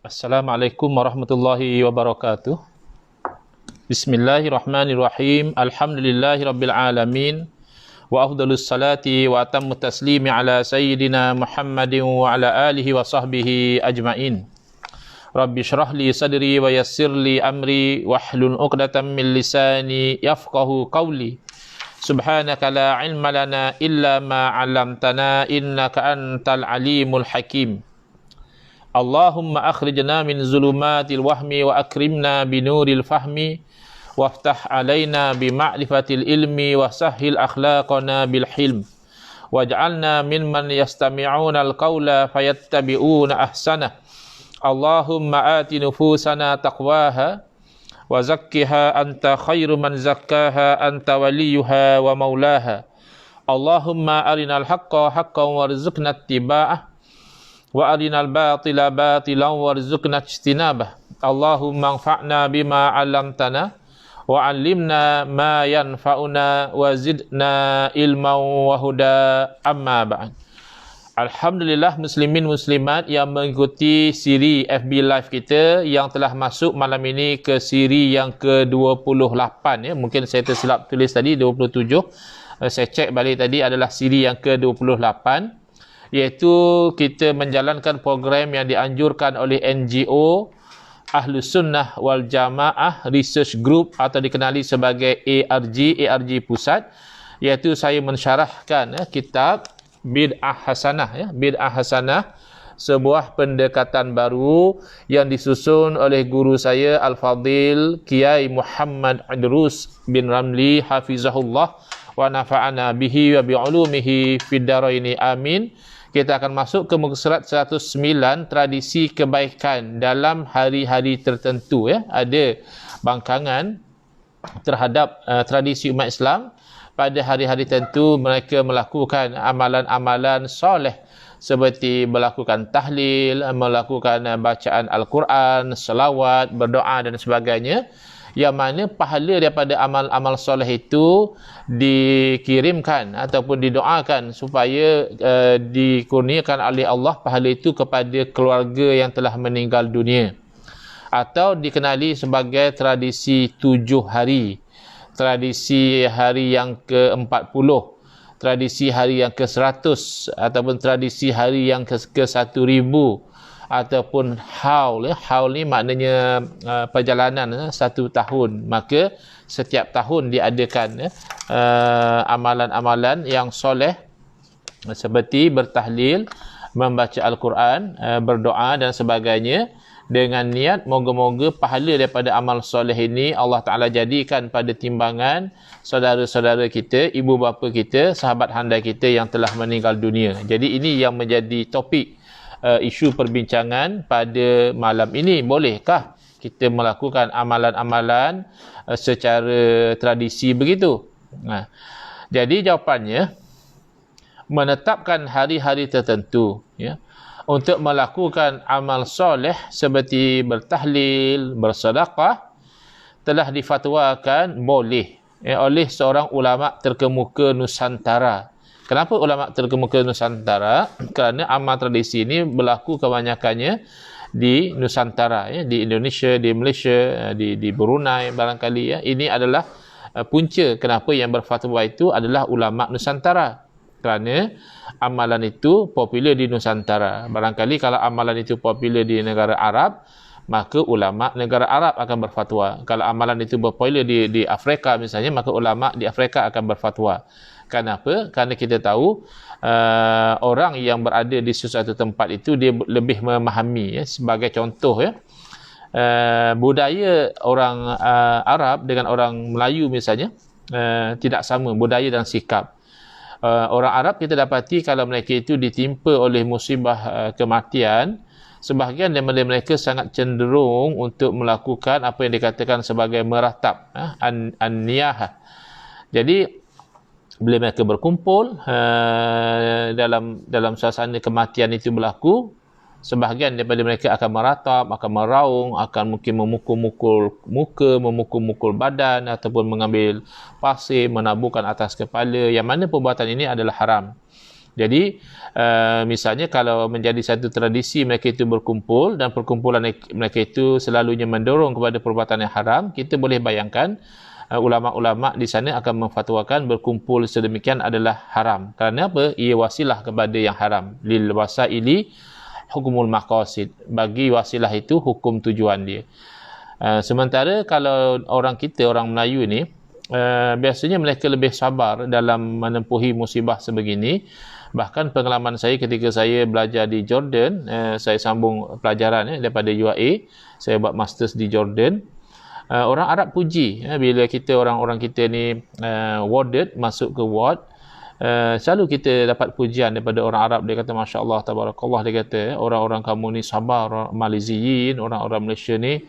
Assalamualaikum warahmatullahi wabarakatuh. Bismillahirrahmanirrahim. Alhamdulillahirabbil alamin. Wa afdhalus salati wa atammu taslimi ala sayyidina Muhammadin wa ala alihi wa sahbihi ajmain. Rabbi shrah li sadri wa yassir li amri wahlul 'uqdatam min lisani yafqahu qawli. Subhanaka la ilma lana illa ma 'allamtana innaka antal alimul hakim. Allahumma akhrijna min zulumatil wahmi wa akrimna binuril fahmi waftah alaina bima'rifatil ilmi wa sahhil akhlaqana bil hilm waj'alna mimman yastami'una al-qawla fayattabi'una ahsanah. Allahumma ati nufusana taqwaha wa zakkiha anta khairu man zakkaha anta waliyuha wa maulaha. Allahumma arinal haqqa haqqan warzuqna ittiba'ah wa arinal batila batilan warzuqna ijtinabah. Allahumma anfa'na bima 'allamtana wa 'allimna ma yanfa'una wa zidna ilman wa huda, amma ba'd. Alhamdulillah muslimin muslimat yang mengikuti siri FB Live kita yang telah masuk malam ini ke siri yang ke-28 ya. Mungkin saya tersilap tulis tadi 27. Saya cek balik tadi adalah siri yang ke-28, iaitu kita menjalankan program yang dianjurkan oleh NGO Ahlus Sunnah wal Jamaah Research Group atau dikenali sebagai ARG Pusat, iaitu saya mensyarahkan kitab Bid'ah Hasanah Bid'ah Hasanah, sebuah pendekatan baru yang disusun oleh guru saya Al-Fadil Kiai Muhammad Idrus bin Ramli hafizahullah wa nafa'ana bihi wa bi'ulumihi fid dharaini amin. Kita akan masuk ke muka surat 109, tradisi kebaikan dalam hari-hari tertentu ya. Ada bangkangan terhadap tradisi umat Islam. Pada hari-hari tertentu mereka melakukan amalan-amalan soleh seperti melakukan tahlil, melakukan bacaan Al-Quran, selawat, berdoa dan sebagainya, yang mana pahala daripada amal-amal soleh itu dikirimkan ataupun didoakan supaya dikurniakan oleh Allah pahala itu kepada keluarga yang telah meninggal dunia, atau dikenali sebagai tradisi 7 hari, tradisi hari yang ke-40, tradisi hari yang ke-100, ataupun tradisi hari yang ke-1000, ataupun haul. Haul ni maknanya perjalanan 1 tahun. Maka setiap tahun diadakan amalan-amalan yang soleh seperti bertahlil, membaca Al-Quran, berdoa dan sebagainya, dengan niat moga-moga pahala daripada amal soleh ini Allah Ta'ala jadikan pada timbangan saudara-saudara kita, ibu bapa kita, sahabat handai kita yang telah meninggal dunia. Jadi ini yang menjadi topik isu perbincangan pada malam ini. Bolehkah kita melakukan amalan-amalan secara tradisi begitu? Jadi jawapannya, menetapkan hari-hari tertentu ya, untuk melakukan amal soleh seperti bertahlil, bersedekah, telah difatwakan boleh oleh seorang ulama terkemuka Nusantara. Kenapa ulama terkemuka Nusantara? Kerana amal tradisi ini berlaku kebanyakannya di Nusantara ya, di Indonesia, di Malaysia, di Brunei barangkali ya. Ini adalah punca kenapa yang berfatwa itu adalah ulama Nusantara, kerana amalan itu popular di Nusantara. Barangkali kalau amalan itu popular di negara Arab, maka ulama negara Arab akan berfatwa. Kalau amalan itu popular di Afrika misalnya, maka ulama di Afrika akan berfatwa. Kenapa? Kerana kita tahu orang yang berada di sesuatu tempat itu dia lebih memahami ya. Sebagai contoh ya, budaya orang Arab dengan orang Melayu misalnya tidak sama budaya dan sikap. Orang Arab kita dapati kalau mereka itu ditimpa oleh musibah kematian, sebahagian daripada mereka sangat cenderung untuk melakukan apa yang dikatakan sebagai meratap, an-niyahah. Jadi bila mereka berkumpul dalam suasana kematian itu berlaku, sebahagian daripada mereka akan meratap, akan meraung, akan mungkin memukul-mukul muka, memukul-mukul badan, ataupun mengambil pasir, menaburkan atas kepala, yang mana perbuatan ini adalah haram. Jadi misalnya kalau menjadi satu tradisi mereka itu berkumpul dan perkumpulan mereka itu selalunya mendorong kepada perbuatan yang haram, kita boleh bayangkan ulama-ulama di sana akan memfatwakan berkumpul sedemikian adalah haram. Kerana apa? Ia wasilah kepada yang haram. Lil wasaili hukumul maqasid. Bagi wasilah itu hukum tujuan dia. Sementara kalau orang Melayu ni, biasanya mereka lebih sabar dalam menempuhi musibah sebegini. Bahkan pengalaman saya ketika saya belajar di Jordan, saya sambung pelajaran daripada UAE, saya buat masters di Jordan. Orang Arab puji bila orang-orang kita ni warded, masuk ke ward, selalu kita dapat pujian daripada orang Arab. Dia kata Masya Allah, Tabarakallah, dia kata orang-orang kamu ni sabar, orang Malaysiyin, orang-orang Malaysia ni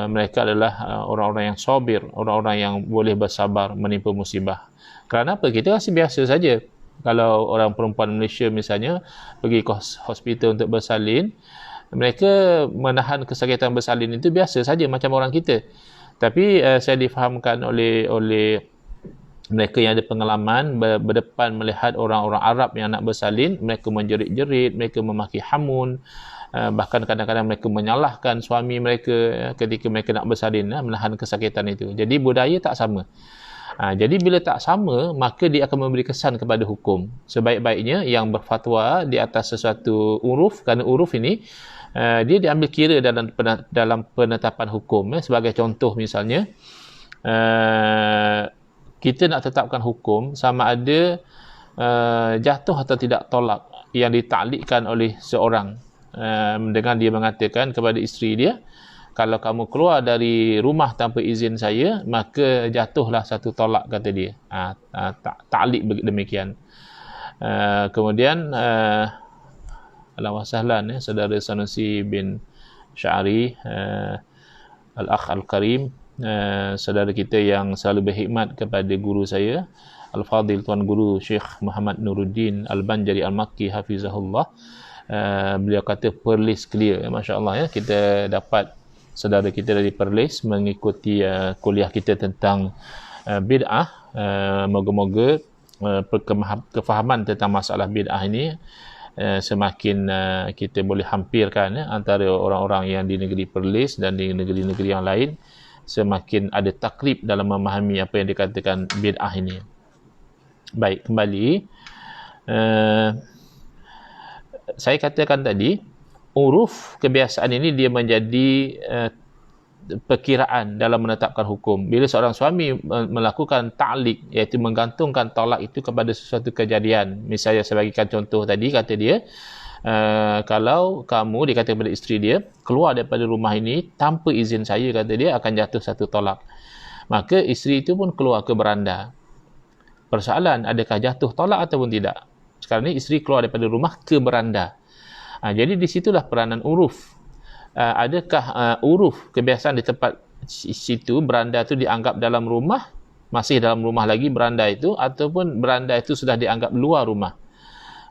mereka adalah orang-orang yang sabir, orang-orang yang boleh bersabar menimpa musibah. Kerana apa? Kita rasa biasa saja. Kalau orang perempuan Malaysia misalnya pergi ke hospital untuk bersalin, mereka menahan kesakitan bersalin itu biasa saja macam orang kita. Tapi saya difahamkan oleh mereka yang ada pengalaman berdepan melihat orang-orang Arab yang nak bersalin, mereka menjerit-jerit, mereka memaki hamun, bahkan kadang-kadang mereka menyalahkan suami mereka ketika mereka nak bersalin, menahan kesakitan itu. Jadi budaya tak sama. Jadi bila tak sama, maka dia akan memberi kesan kepada hukum. Sebaik-baiknya yang berfatwa di atas sesuatu uruf, kerana uruf ini dia diambil kira dalam penetapan hukum. Sebagai contoh misalnya, kita nak tetapkan hukum sama ada jatuh atau tidak tolak yang ditaklikkan oleh seorang, dengan dia mengatakan kepada isteri dia, kalau kamu keluar dari rumah tanpa izin saya, maka jatuhlah satu tolak, kata dia. Taklik demikian. Kemudian Alhamdulillah sahlan, saudara Sanusi bin Syari, Al-Akh Al-Karim, saudara kita yang selalu berkhidmat kepada guru saya, Al-Fadil Tuan Guru Syekh Muhammad Nuruddin Al-Banjari Al-Makki Hafizahullah. Beliau kata Perlis clear. Masya Allah, kita dapat saudara kita dari Perlis mengikuti kuliah kita tentang bid'ah. Moga-moga kefahaman tentang masalah bid'ah ini semakin kita boleh hampirkan antara orang-orang yang di negeri Perlis dan di negeri-negeri yang lain, semakin ada takrib dalam memahami apa yang dikatakan bid'ah ini. Baik, kembali. Saya katakan tadi, uruf kebiasaan ini dia menjadi perkiraan dalam menetapkan hukum. Bila seorang suami melakukan ta'liq, iaitu menggantungkan tolak itu kepada sesuatu kejadian. Misalnya saya bagikan contoh tadi, kata dia, kalau kamu, dia kata kepada isteri dia, keluar daripada rumah ini tanpa izin saya, kata dia, akan jatuh satu tolak. Maka isteri itu pun keluar ke beranda. Persoalan, adakah jatuh tolak ataupun tidak? Sekarang ni isteri keluar daripada rumah ke beranda. Jadi di situlah peranan uruf. Adakah uruf kebiasaan di tempat situ, beranda itu dianggap dalam rumah, masih dalam rumah lagi beranda itu, ataupun beranda itu sudah dianggap luar rumah.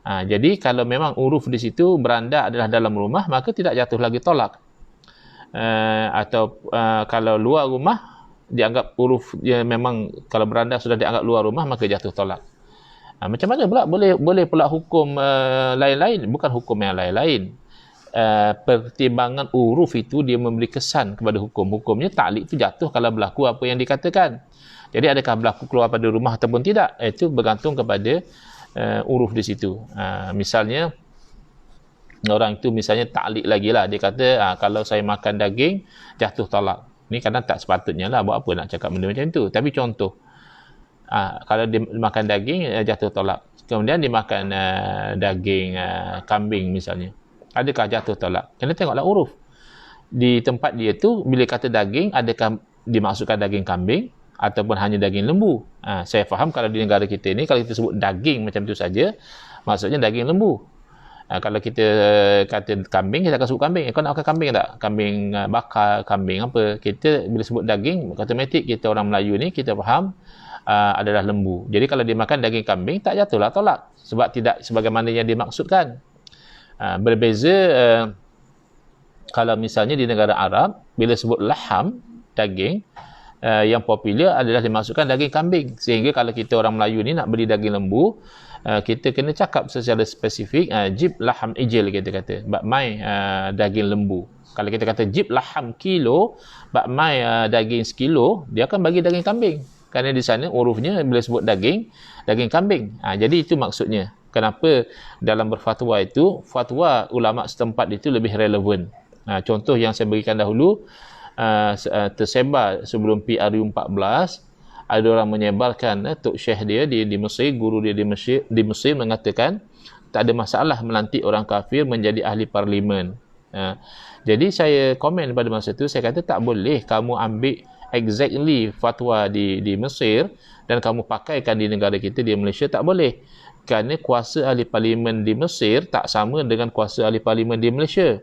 Jadi kalau memang uruf di situ beranda adalah dalam rumah, maka tidak jatuh lagi tolak. Atau kalau luar rumah dianggap uruf, ya memang kalau beranda sudah dianggap luar rumah, maka jatuh tolak. Macam mana pula boleh pula hukum lain-lain? Bukan hukum yang lain-lain. Pertimbangan uruf itu dia memberi kesan kepada hukum. Hukumnya ta'liq itu jatuh kalau berlaku apa yang dikatakan. Jadi adakah berlaku keluar pada rumah ataupun tidak? Itu bergantung kepada uruf di situ. Misalnya orang itu misalnya ta'liq lagi lah. Dia kata kalau saya makan daging jatuh talak. Ni kadang tak sepatutnya lah. Buat apa nak cakap benda macam tu. Tapi contoh, kalau dia makan daging jatuh tolak, kemudian dia makan daging kambing misalnya, adakah jatuh tolak? Kena tengoklah uruf di tempat dia tu. Bila kata daging, adakah dimaksudkan daging kambing ataupun hanya daging lembu? Saya faham kalau di negara kita ni, kalau kita sebut daging macam tu saja, maksudnya daging lembu. Kalau kita kata kambing, kita akan sebut kambing. Kau nak makan kambing tak? Kambing bakar, kambing apa? Kita bila sebut daging, automatik kita orang Melayu ni kita faham adalah lembu. Jadi kalau dia makan daging kambing, tak jatuhlah tolak, sebab tidak sebagaimana yang dimaksudkan. Berbeza kalau misalnya di negara Arab, bila sebut laham, daging, yang popular adalah dimaksudkan daging kambing. Sehingga kalau kita orang Melayu ni nak beli daging lembu, kita kena cakap secara spesifik, jib laham ijil kita kata, bakmai daging lembu. Kalau kita kata jib laham kilo, bakmai daging sekilo, dia akan bagi daging kambing. Kerana di sana urufnya bila sebut daging kambing. Jadi itu maksudnya. Kenapa dalam berfatwa itu, fatwa ulama setempat itu lebih relevan. Contoh yang saya berikan dahulu, tersebar sebelum PRU14, ada orang menyebarkan Tok Syekh dia di Mesir, guru dia di Mesir mengatakan tak ada masalah melantik orang kafir menjadi ahli parlimen. Jadi saya komen pada masa itu, saya kata tak boleh kamu ambil exactly fatwa di Mesir dan kamu pakaikan di negara kita, di Malaysia, tak boleh. Kerana kuasa ahli parlimen di Mesir tak sama dengan kuasa ahli parlimen di Malaysia.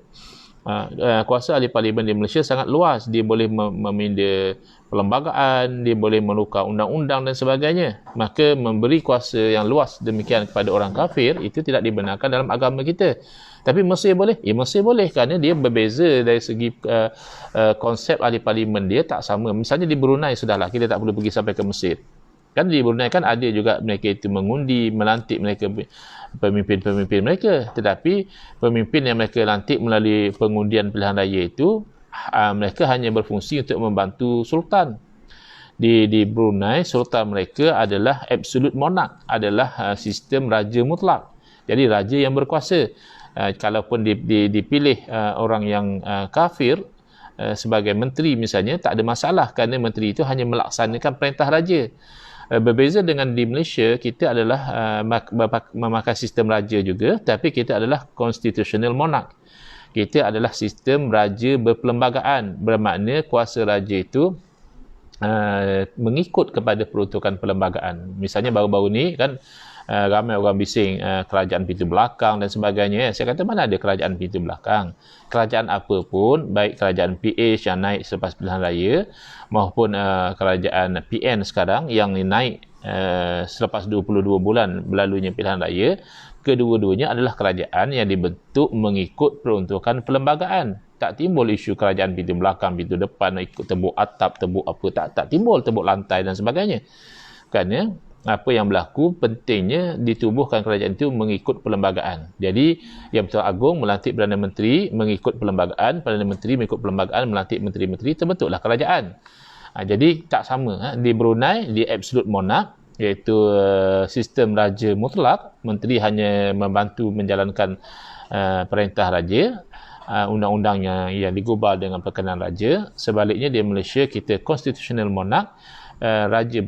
Kuasa ahli parlimen di Malaysia sangat luas. Dia boleh meminda perlembagaan, dia boleh menukar undang-undang dan sebagainya. Maka memberi kuasa yang luas demikian kepada orang kafir itu tidak dibenarkan dalam agama kita. Tapi Mesir boleh? Ya, Mesir boleh kerana dia berbeza dari segi konsep ahli parlimen dia tak sama. Misalnya di Brunei, sudahlah, kita tak perlu pergi sampai ke Mesir. Kan di Brunei kan ada juga mereka itu mengundi, melantik mereka pemimpin-pemimpin mereka. Tetapi pemimpin yang mereka lantik melalui pengundian pilihan raya itu, mereka hanya berfungsi untuk membantu sultan. Di Brunei, sultan mereka adalah absolute monarch, adalah sistem raja mutlak. Jadi raja yang berkuasa. Kalaupun dipilih orang yang kafir sebagai menteri misalnya, tak ada masalah kerana menteri itu hanya melaksanakan perintah raja. Berbeza dengan di Malaysia, kita adalah memakai sistem raja juga, tapi kita adalah constitutional monarch. Kita adalah sistem raja berperlembagaan, bermakna kuasa raja itu mengikut kepada peruntukan perlembagaan. Misalnya baru-baru ni kan ramai orang bising kerajaan pintu belakang dan sebagainya. Saya kata mana ada kerajaan pintu belakang. Kerajaan apa pun, baik kerajaan PH yang naik selepas pilihan raya maupun kerajaan PN sekarang yang naik selepas 22 bulan berlalunya pilihan raya, kedua-duanya adalah kerajaan yang dibentuk mengikut peruntukan perlembagaan. Tak timbul isu kerajaan pintu belakang, pintu depan, ikut tebuk atap, tebuk apa, tak timbul tebuk lantai dan sebagainya. Kerana apa yang berlaku, pentingnya ditubuhkan kerajaan itu mengikut perlembagaan. Jadi Yang Bertuan Agong melantik Perdana Menteri mengikut perlembagaan, Perdana Menteri mengikut perlembagaan melantik menteri-menteri, terbentuklah kerajaan. Jadi tak sama. Di Brunei, di absolute monarch, iaitu sistem raja mutlak, menteri hanya membantu menjalankan perintah raja, undang-undang yang digubal dengan perkenan raja. Sebaliknya di Malaysia, kita constitutional monarch, raja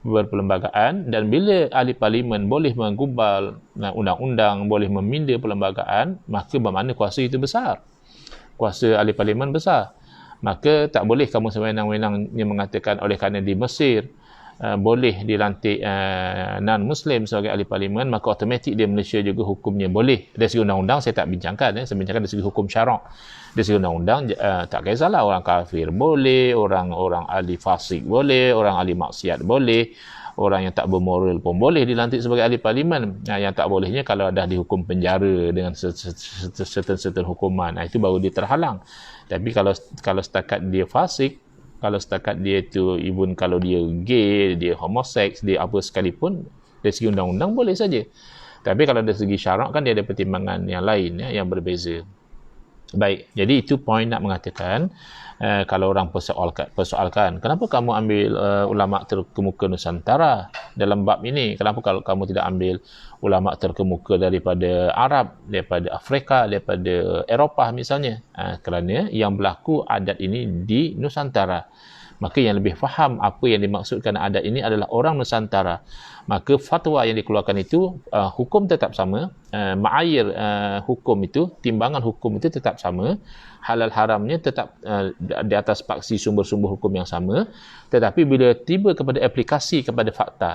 berperlembagaan, dan bila ahli parlimen boleh menggubal undang-undang, boleh meminda perlembagaan, maka bermakna kuasa itu besar. Kuasa ahli parlimen besar. Maka tak boleh kamu sewenang-wenangnya mengatakan oleh kerana di Mesir boleh dilantik non-Muslim sebagai ahli parlimen, maka automatik di Malaysia juga hukumnya boleh. Dari segi undang-undang saya tak bincangkan, saya bincangkan dari segi hukum syarak. Dari segi undang-undang tak kisahlah, orang kafir boleh, orang ahli fasik boleh, orang ahli maksiat boleh, orang yang tak bermoral pun boleh dilantik sebagai ahli parlimen. Yang tak bolehnya kalau dah dihukum penjara dengan certain hukuman, itu baru dia terhalang. Tapi kalau setakat dia fasik, kalau setakat dia tu, even kalau dia gay, dia homoseks, dia apa sekalipun, dari segi undang-undang boleh saja. Tapi kalau dari segi syarak kan dia ada pertimbangan yang lain yang berbeza. Baik, jadi itu poin nak mengatakan, kalau orang persoalkan, kenapa kamu ambil ulama terkemuka Nusantara dalam bab ini? Kenapa kalau kamu tidak ambil ulama terkemuka daripada Arab, daripada Afrika, daripada Eropah misalnya? Kerana yang berlaku adat ini di Nusantara. Maka yang lebih faham apa yang dimaksudkan adat ini adalah orang Nusantara. Maka fatwa yang dikeluarkan itu, hukum tetap sama, ma'ayir hukum itu, timbangan hukum itu tetap sama, halal haramnya tetap di atas paksi sumber-sumber hukum yang sama, tetapi bila tiba kepada aplikasi kepada fakta,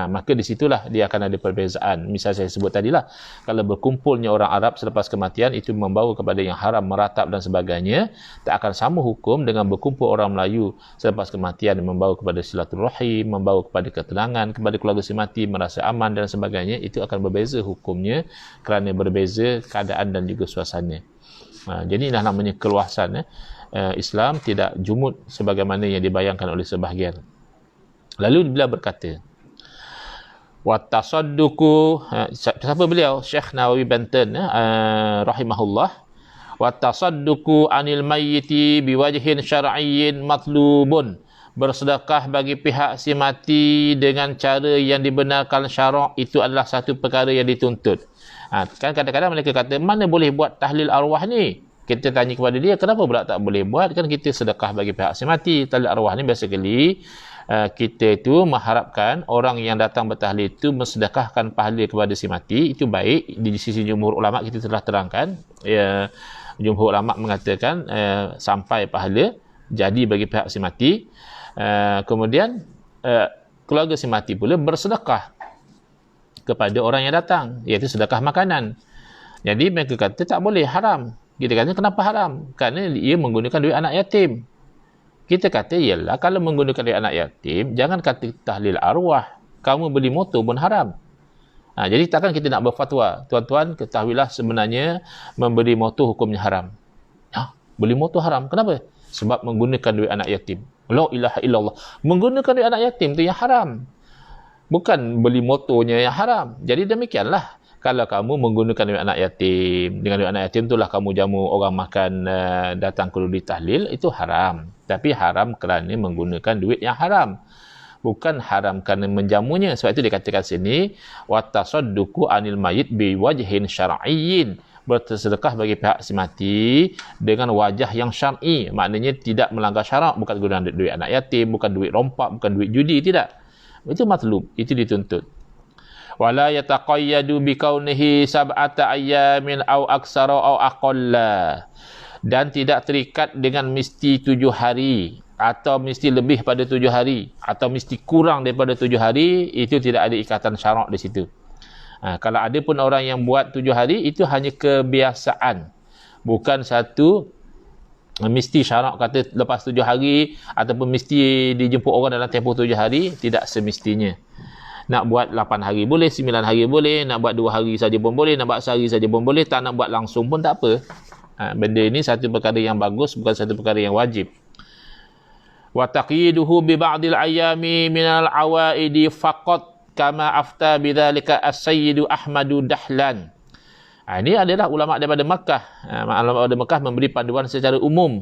maka di situlah dia akan ada perbezaan. Misal saya sebut tadilah, kalau berkumpulnya orang Arab selepas kematian itu membawa kepada yang haram, meratap dan sebagainya, tak akan sama hukum dengan berkumpul orang Melayu selepas kematian membawa kepada silaturahim, membawa kepada ketenangan, kepada keluarga si mati merasa aman dan sebagainya. Itu akan berbeza hukumnya kerana berbeza keadaan dan juga suasana. Jadi inilah namanya keluasan. Islam tidak jumud sebagaimana yang dibayangkan oleh sebahagian. Lalu bila berkata, Wa tasadduqu, siapa beliau? Syekh Nawawi Banten rahimahullah. Wa tasadduqu anil mayyiti biwajhin syar'iyyin matlubun. Bersedekah bagi pihak si mati dengan cara yang dibenarkan syarak itu adalah satu perkara yang dituntut. Kan kadang-kadang mereka kata, mana boleh buat tahlil arwah ni? Kita tanya kepada dia, kenapa pula tak boleh buat? Kan kita sedekah bagi pihak si mati. Tahlil arwah ni biasa kali kita itu mengharapkan orang yang datang bertahlil itu mensedekahkan pahala kepada si mati. Itu baik. Di sisi jumhur ulama kita telah terangkan, jumhur ulama mengatakan sampai pahala jadi bagi pihak si mati. Kemudian keluarga si mati pula bersedekah kepada orang yang datang, iaitu sedekah makanan. Jadi mereka kata tak boleh, haram. Kita kata kenapa haram? Kerana ia menggunakan duit anak yatim. Kita kata, ialah kalau menggunakan duit anak yatim, jangan kata tahlil arwah. Kamu beli motor pun haram. Jadi takkan kita nak berfatwa, tuan-tuan ketahuilah sebenarnya membeli motor hukumnya haram. Beli motor haram. Kenapa? Sebab menggunakan duit anak yatim. La ilaha illallah. Menggunakan duit anak yatim tu yang haram. Bukan beli motornya yang haram. Jadi demikianlah. Kalau kamu menggunakan duit anak yatim, dengan duit anak yatim itulah kamu jamu orang makan, datang ke di tahlil, itu haram. Tapi haram kerana menggunakan duit yang haram. Bukan haram kerana menjamunya. Sebab itu dikatakan sini, wa tasadduqu anil mayyit bi wajhin syar'iyyin. Bersedekah bagi pihak si mati dengan wajah yang syar'i. Maknanya tidak melanggar syarak. Bukan guna duit anak yatim, bukan duit rompak, bukan duit judi, tidak. Itu matlub, itu dituntut. Wala yataqayyadu bikaunihi sab'ata ayyamin aw aksara aw aqalla. Dan tidak terikat dengan mesti 7 hari atau mesti lebih pada 7 hari atau mesti kurang daripada 7 hari. Itu tidak ada ikatan syarak di situ. Kalau ada pun orang yang buat 7 hari, itu hanya kebiasaan, bukan satu mesti syarak kata lepas 7 hari ataupun mesti dijemput orang dalam tempoh 7 hari. Tidak semestinya. Nak buat 8 hari boleh, 9 hari boleh, nak buat 2 hari saja pun boleh, nak buat sehari saja pun boleh, tak nak buat langsung pun tak apa. Benda ini satu perkara yang bagus, bukan satu perkara yang wajib. Wa taqiduhu bi ba'dil ayami minal awaidi faqat kama afta bidzalika as-sayyidu Ahmadu Dahlan. Ini adalah ulama daripada Makkah. Ulama daripada Makkah memberi panduan secara umum.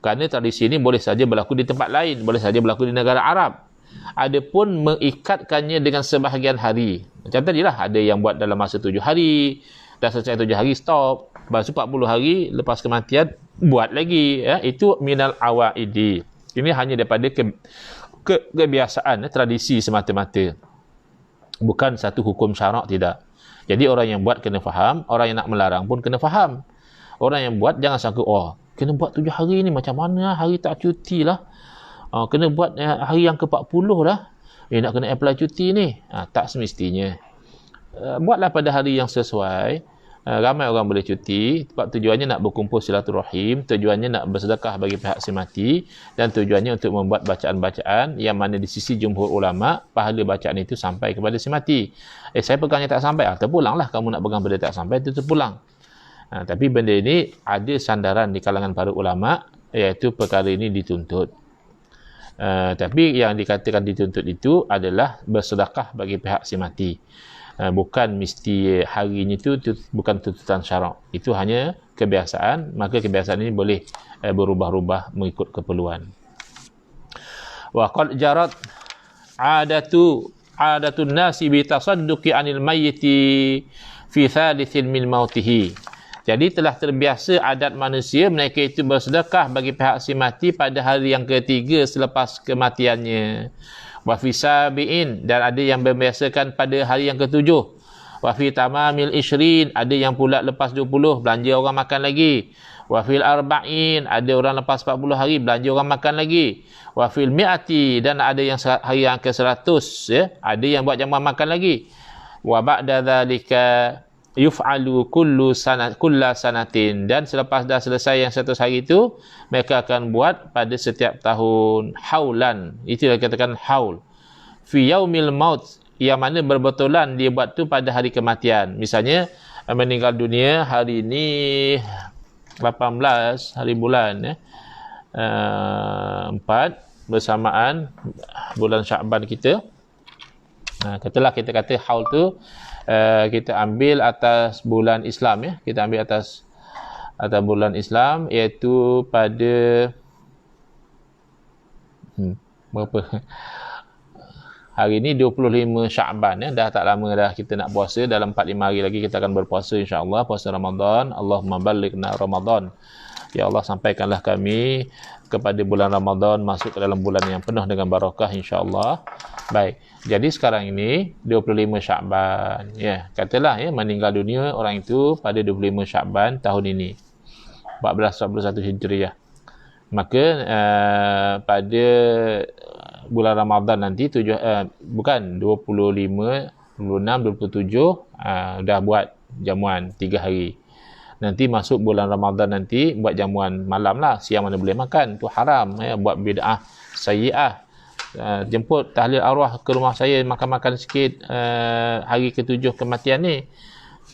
Kerana tradisi ini boleh saja berlaku di tempat lain, boleh saja berlaku di negara Arab. Adapun mengikatkannya dengan sebahagian hari. Macam tadilah, ada yang buat dalam masa 7 hari, dah selesai 7 hari stop, lepas 40 hari lepas kematian buat lagi. Itu minal awaidi. Ini hanya daripada kebiasaan, tradisi semata-mata. Bukan satu hukum syarak, tidak. Jadi orang yang buat kena faham, orang yang nak melarang pun kena faham. Orang yang buat jangan sangka, kena buat 7 hari ni macam mana, hari tak cuti lah. Kena buat hari yang ke-40 dah. Nak kena apply cuti ni. Tak semestinya. Buatlah pada hari yang sesuai. Ramai orang boleh cuti. Sebab tujuannya nak berkumpul silaturahim. Tujuannya nak bersedekah bagi pihak si mati. Dan tujuannya untuk membuat bacaan-bacaan yang mana di sisi jumhur ulama, pahala bacaan itu sampai kepada si mati. Saya pegangnya tak sampai. Terpulanglah kamu nak pegang benda tak sampai, itu terpulang. Tapi benda ini ada sandaran di kalangan para ulama, iaitu perkara ini dituntut. Tapi yang dikatakan dituntut itu adalah bersedekah bagi pihak si mati. Bukan mesti harinya itu bukan tuntutan syarak. Itu hanya kebiasaan. Maka kebiasaan ini boleh berubah-ubah mengikut keperluan. Wa qad jarat adatun nasi bi tasadduqi anil mayyiti fi thalithin min mautihi. Jadi telah terbiasa adat manusia mereka itu bersedekah bagi pihak si mati pada hari yang ketiga selepas kematiannya. Wa fi sabi'in, dan ada yang membiasakan pada hari yang ketujuh. Wa fi tamamil ishrin, ada yang pula lepas 20 belanja orang makan lagi. Wa fil arba'in, ada orang lepas 40 hari belanja orang makan lagi. Wa fil mi'ati, dan ada yang hari yang ke-100 ada yang buat jamuan makan lagi. Wa ba'da dzalika yuf'alu kulla sanatin, dan selepas dah selesai yang 100 hari itu, mereka akan buat pada setiap tahun haulan. Itu yang dikatakan haul. Fi yaumil maut, yang mana berbetulan dia buat tu pada hari kematian. Misalnya meninggal dunia hari ini 18 hari bulan 4 bersamaan bulan Syakban kita. Katalah kita kata haul tu kita ambil atas bulan Islam ya. Kita ambil atas bulan Islam, iaitu pada berapa? Hari ni 25 Sya'ban ya. Dah tak lama dah kita nak puasa. Dalam 4-5 hari lagi kita akan berpuasa insya-Allah, puasa Ramadan. Allahumma ballighna Ramadan. Ya Allah, sampaikanlah kami kepada bulan Ramadan, masuk ke dalam bulan yang penuh dengan barakah insya-Allah. Baik. Jadi sekarang ini 25 Sya'ban ya. Katalah ya, meninggal dunia orang itu pada 25 Sya'ban tahun ini. 1441 Hijriah. Maka pada bulan Ramadan nanti bukan 25, 26, 27 dah buat jamuan 3 hari. Nanti masuk bulan Ramadan nanti buat jamuan malam lah, siang mana boleh makan, tu haram ya, buat bid'ah sayyi'ah. Jemput tahlil arwah ke rumah saya, makan-makan sikit hari ke-7 kematian ni.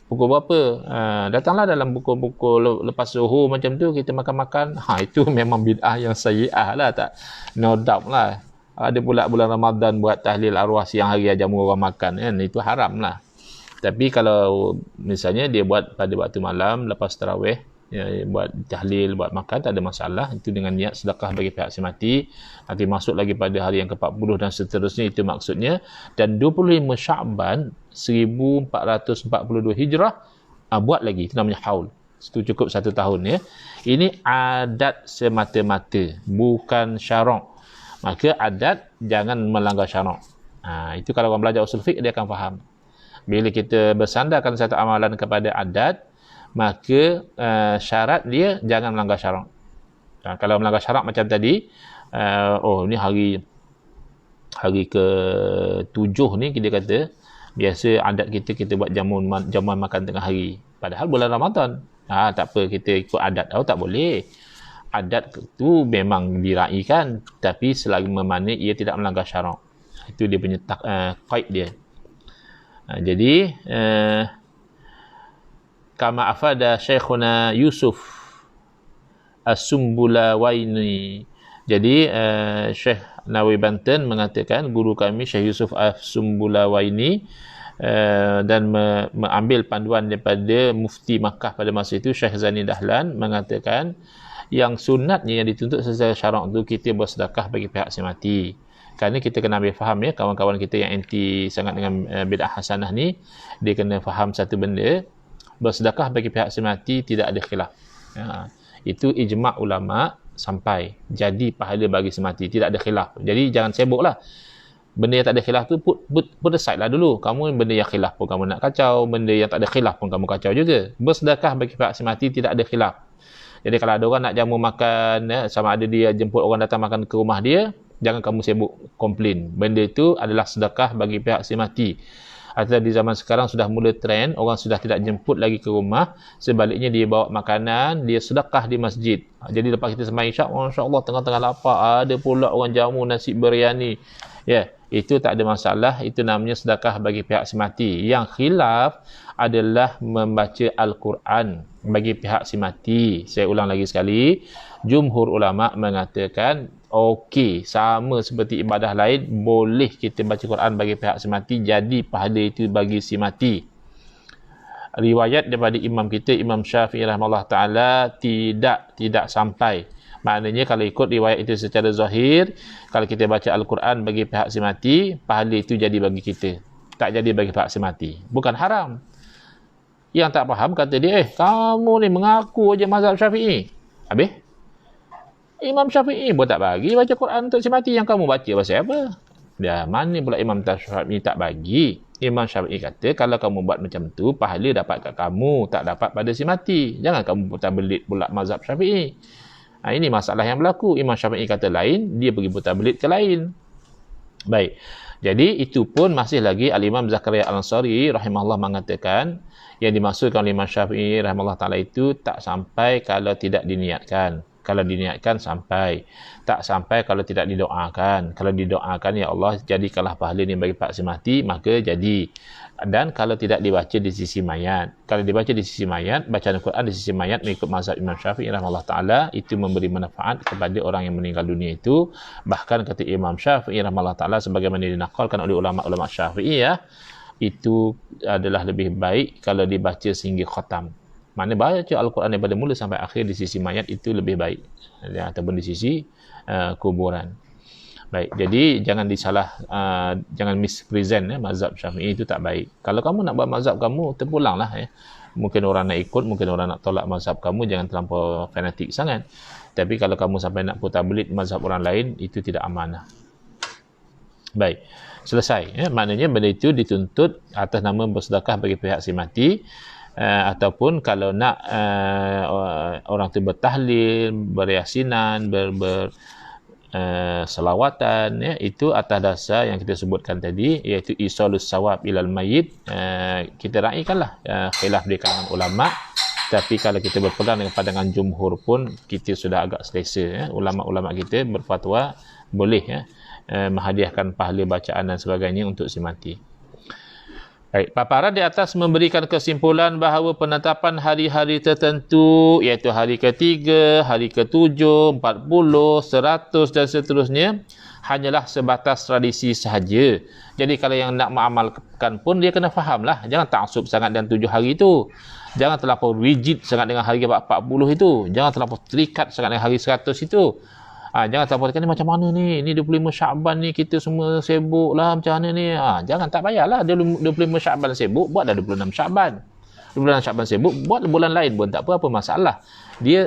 Pukul berapa? Datanglah dalam pukul lepas zuhur macam tu kita makan-makan. Itu memang bid'ah yang sayyi'ah lah, tak no doubt lah. Ada pula bulan Ramadan buat tahlil arwah siang hari jamu orang makan kan, itu haram lah. Tapi kalau misalnya dia buat pada waktu malam lepas tarawih ya, buat tahlil, buat makan, tak ada masalah. Itu dengan niat sedekah bagi pihak si mati. Nanti masuk lagi pada hari yang ke-40 dan seterusnya, itu maksudnya. Dan 25 Sya'ban 1442 Hijrah buat lagi, itu namanya haul. Itu cukup 1 tahun ya. Ini adat semata-mata, bukan syarak. Maka adat jangan melanggar syarak. Itu kalau orang belajar usul fiqh dia akan faham. Bila kita bersandarkan satu amalan kepada adat, maka syarat dia jangan melanggar syarak. Kalau melanggar syarak macam tadi, ini hari ke-7 ni kita kata, biasa adat kita buat jamuan makan tengah hari. Padahal bulan Ramadan. Tak apa, kita ikut adat. Tak boleh. Adat tu memang diraikan, tapi selama mana ia tidak melanggar syarak. Itu dia punya qaid dia. Jadi kama afada Syekhuna Yusuf As-Sumbulawaini. Jadi Syekh Nawawi Banten mengatakan, guru kami Syekh Yusuf As-Sumbulawaini dan mengambil panduan daripada Mufti Makkah pada masa itu Syekh Zani Dahlan, mengatakan yang sunatnya yang dituntut secara syarak tu kita bersedekah bagi pihak si mati. Kerana kita kena ambil faham ya, kawan-kawan kita yang anti sangat dengan bid'ah hasanah ni, dia kena faham satu benda, bersedekah bagi pihak si mati tidak ada khilaf. Itu ijma' ulama sampai jadi pahala bagi si mati, tidak ada khilaf. Jadi jangan sibuklah. Benda yang tak ada khilaf tu put aside lah dulu. Kamu benda yang khilaf pun kamu nak kacau, benda yang tak ada khilaf pun kamu kacau juga. Bersedekah bagi pihak si mati tidak ada khilaf. Jadi kalau ada orang nak jamu makan ya, sama ada dia jemput orang datang makan ke rumah dia, jangan kamu sibuk komplain. Benda itu adalah sedekah bagi pihak si mati. Atau di zaman sekarang sudah mula trend, orang sudah tidak jemput lagi ke rumah, sebaliknya dia bawa makanan, dia sedekah di masjid. Jadi lepas kita sembahyang Isyak, masya-Allah tengah-tengah lapar, ada pula orang jamu nasi biryani. Ya, itu tak ada masalah, itu namanya sedekah bagi pihak si mati. Yang khilaf adalah membaca Al-Quran bagi pihak si mati. Saya ulang lagi sekali, jumhur ulama mengatakan okey, sama seperti ibadah lain, boleh kita baca Quran bagi pihak si mati, jadi pahala itu bagi si mati. Riwayat daripada imam kita, Imam Syafi'i rahimahullah ta'ala, tidak sampai. Maknanya kalau ikut riwayat itu secara zahir, kalau kita baca Al-Quran bagi pihak si mati, pahala itu jadi bagi kita, tak jadi bagi pihak si mati. Bukan haram. Yang tak faham kata dia, kamu ni mengaku aja mazhab Syafi'i. Habis Imam Syafi'i pun tak bagi baca Quran untuk si mati, yang kamu baca pasal apa? Dah mana pula Imam Syafi'i tak bagi? Imam Syafi'i kata kalau kamu buat macam tu, pahala dapat kat kamu, tak dapat pada si mati. Jangan kamu putar belit pula mazhab Syafi'i. Ini masalah yang berlaku. Imam Syafi'i kata lain, dia pergi putar belit ke lain. Baik. Jadi itu pun masih lagi Al-Imam Zakaria Al-Ansari rahimahullah mengatakan, yang dimaksudkan oleh Imam Syafi'i rahimahullah ta'ala itu tak sampai kalau tidak diniatkan. Kalau diniatkan sampai. Tak sampai kalau tidak didoakan. Kalau didoakan, ya Allah jadikanlah pahala ni bagi pak si mati, maka jadi. Dan kalau tidak dibaca di sisi mayat, kalau dibaca di sisi mayat, bacaan Al-Quran di sisi mayat mengikut mazhab Imam Syafi'i rahimahullah taala itu memberi manfaat kepada orang yang meninggal dunia itu. Bahkan kata Imam Syafi'i rahimahullah taala sebagaimana dinaqalkan oleh ulama-ulama Syafi'iyah, itu adalah lebih baik kalau dibaca sehingga khatam. Maknanya baca Al-Quran daripada mula sampai akhir di sisi mayat itu lebih baik, ataupun di sisi kuburan. Baik, jadi jangan jangan mispresent mazhab Syafi'i itu tak baik. Kalau kamu nak buat mazhab kamu, terpulanglah Mungkin orang nak ikut, mungkin orang nak tolak mazhab kamu, jangan terlampau fanatik sangat. Tapi kalau kamu sampai nak putar belit mazhab orang lain, itu tidak amanah. Baik, selesai. Maknanya benda itu dituntut atas nama bersedekah bagi pihak si mati, ataupun kalau nak orang tu bertahlil, beryasinan, selawatan, itu atas dasar yang kita sebutkan tadi, iaitu isalus sawab ilal mayyit. Kita raikanlah khilaf di kalangan ulama, tapi kalau kita berpegang dengan pandangan jumhur pun kita sudah agak selesa. Ulama-ulama kita berfatwa boleh menghadiahkan pahala bacaan dan sebagainya untuk si mati. Baik, paparan di atas memberikan kesimpulan bahawa penetapan hari-hari tertentu, iaitu hari ke-3, hari ke-7, 40, 100 dan seterusnya, hanyalah sebatas tradisi sahaja. Jadi kalau yang nak mengamalkan pun dia kena fahamlah. Jangan taksub sangat dengan 7 hari itu. Jangan terlampau rigid sangat dengan hari 40 itu. Jangan terlampau terikat sangat dengan hari 100 itu. Jangan tak boleh, ni macam mana ni? Ni 25 Syakban ni kita semua sibuk lah macam mana ni? Jangan, tak payahlah. Dia 25 Syakban sibuk, buatlah 26 Syakban. 26 Syakban sibuk, buat bulan lain pun tak apa masalah. Dia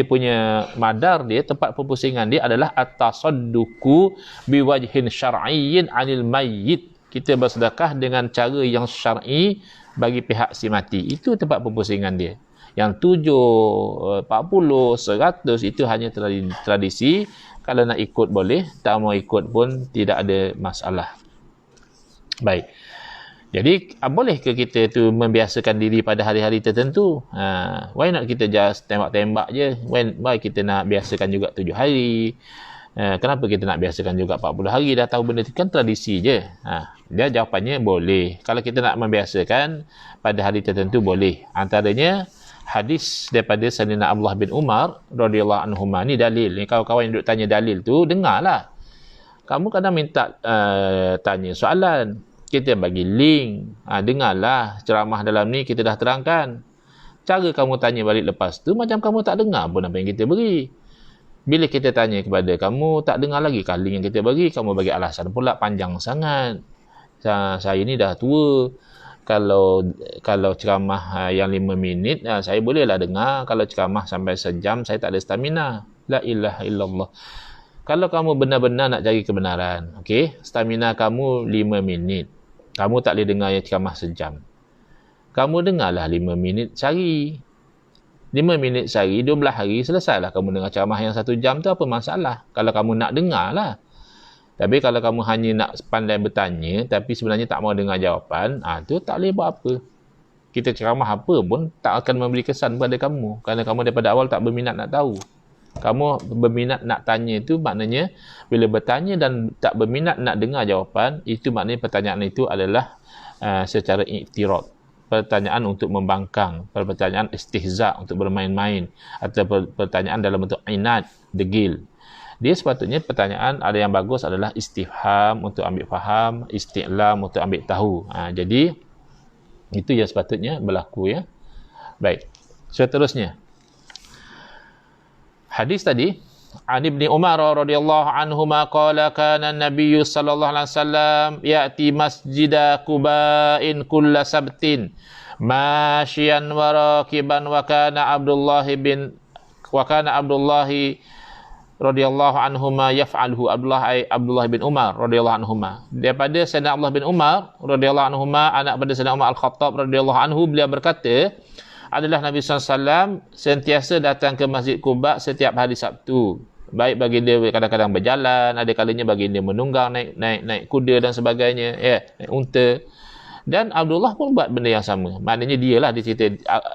punya madar dia, tempat perpusingan dia adalah at-tasadduqu biwajhin syar'iyyin 'anil mayyit. Kita bersedekah dengan cara yang syar'i bagi pihak si mati. Itu tempat perpusingan dia. Yang 7, 40, 100 itu hanya tradisi. Kalau nak ikut boleh, tak mau ikut pun tidak ada masalah. Baik. Jadi boleh ke kita tu membiasakan diri pada hari-hari tertentu? Why not kita just tembak-tembak je? Why kita nak biasakan juga 7 hari? Kenapa kita nak biasakan juga 40 hari? Dah tahu benda itu kan tradisi je. Dia jawapannya boleh. Kalau kita nak membiasakan pada hari tertentu boleh. Antaranya hadis daripada Sayyidina Abdullah bin Umar radhiyallahu anhu, ni dalil. Ni kawan-kawan yang duduk tanya dalil tu, dengarlah. Kamu kadang minta tanya soalan, kita bagi link, dengarlah ceramah dalam ni kita dah terangkan. Cara kamu tanya balik lepas tu macam kamu tak dengar pun apa yang kita beri. Bila kita tanya kepada kamu tak dengar lagi link yang kita bagi, kamu bagi alasan pula panjang sangat. Saya ni dah tua. Kalau ceramah yang 5 minit, saya bolehlah dengar. Kalau ceramah sampai sejam, saya tak ada stamina. La ilaha illallah. Kalau kamu benar-benar nak cari kebenaran, okey, stamina kamu 5 minit. Kamu tak boleh dengar yang ceramah sejam. Kamu dengarlah 5 minit sehari. 5 minit sehari, 12 hari, selesailah kamu dengar ceramah yang 1 jam tu, apa masalah? Kalau kamu nak dengar lah. Tapi kalau kamu hanya nak pandai bertanya, tapi sebenarnya tak mau dengar jawapan, tu tak boleh buat apa. Kita ceramah apa pun tak akan memberi kesan kepada kamu. Kerana kamu daripada awal tak berminat nak tahu. Kamu berminat nak tanya itu maknanya, bila bertanya dan tak berminat nak dengar jawapan, itu maknanya pertanyaan itu adalah secara iktirad. Pertanyaan untuk membangkang, pertanyaan istihza, untuk bermain-main, atau pertanyaan dalam bentuk inad, degil. Dia sepatutnya pertanyaan ada yang bagus adalah istifham untuk ambil faham, isti'lam untuk ambil tahu. Jadi itu yang sepatutnya berlaku ya. Baik. Seterusnya. Hadis tadi, An Ibni Umar radhiyallahu anhuma qala kana an-nabiy sallallahu alaihi wasallam ya'ti masjida Quba'in kulla sabtin masyian wa rakiban wa kana Abdullah radhiyallahu anhuma yaf'alhu. Abdullah bin Umar radhiyallahu anhuma. Daripada Sayyidina Abdullah bin Umar radhiyallahu anhuma, anak pada Sayyidina Umar Al-Khattab radhiyallahu anhu, beliau berkata, adalah Nabi SAW sentiasa datang ke Masjid Quba setiap hari Sabtu. Baik baginda kadang-kadang berjalan, ada kalanya baginda menunggang naik kuda dan sebagainya, naik unta. Dan Abdullah pun buat benda yang sama. Maknanya dialah dia cerita,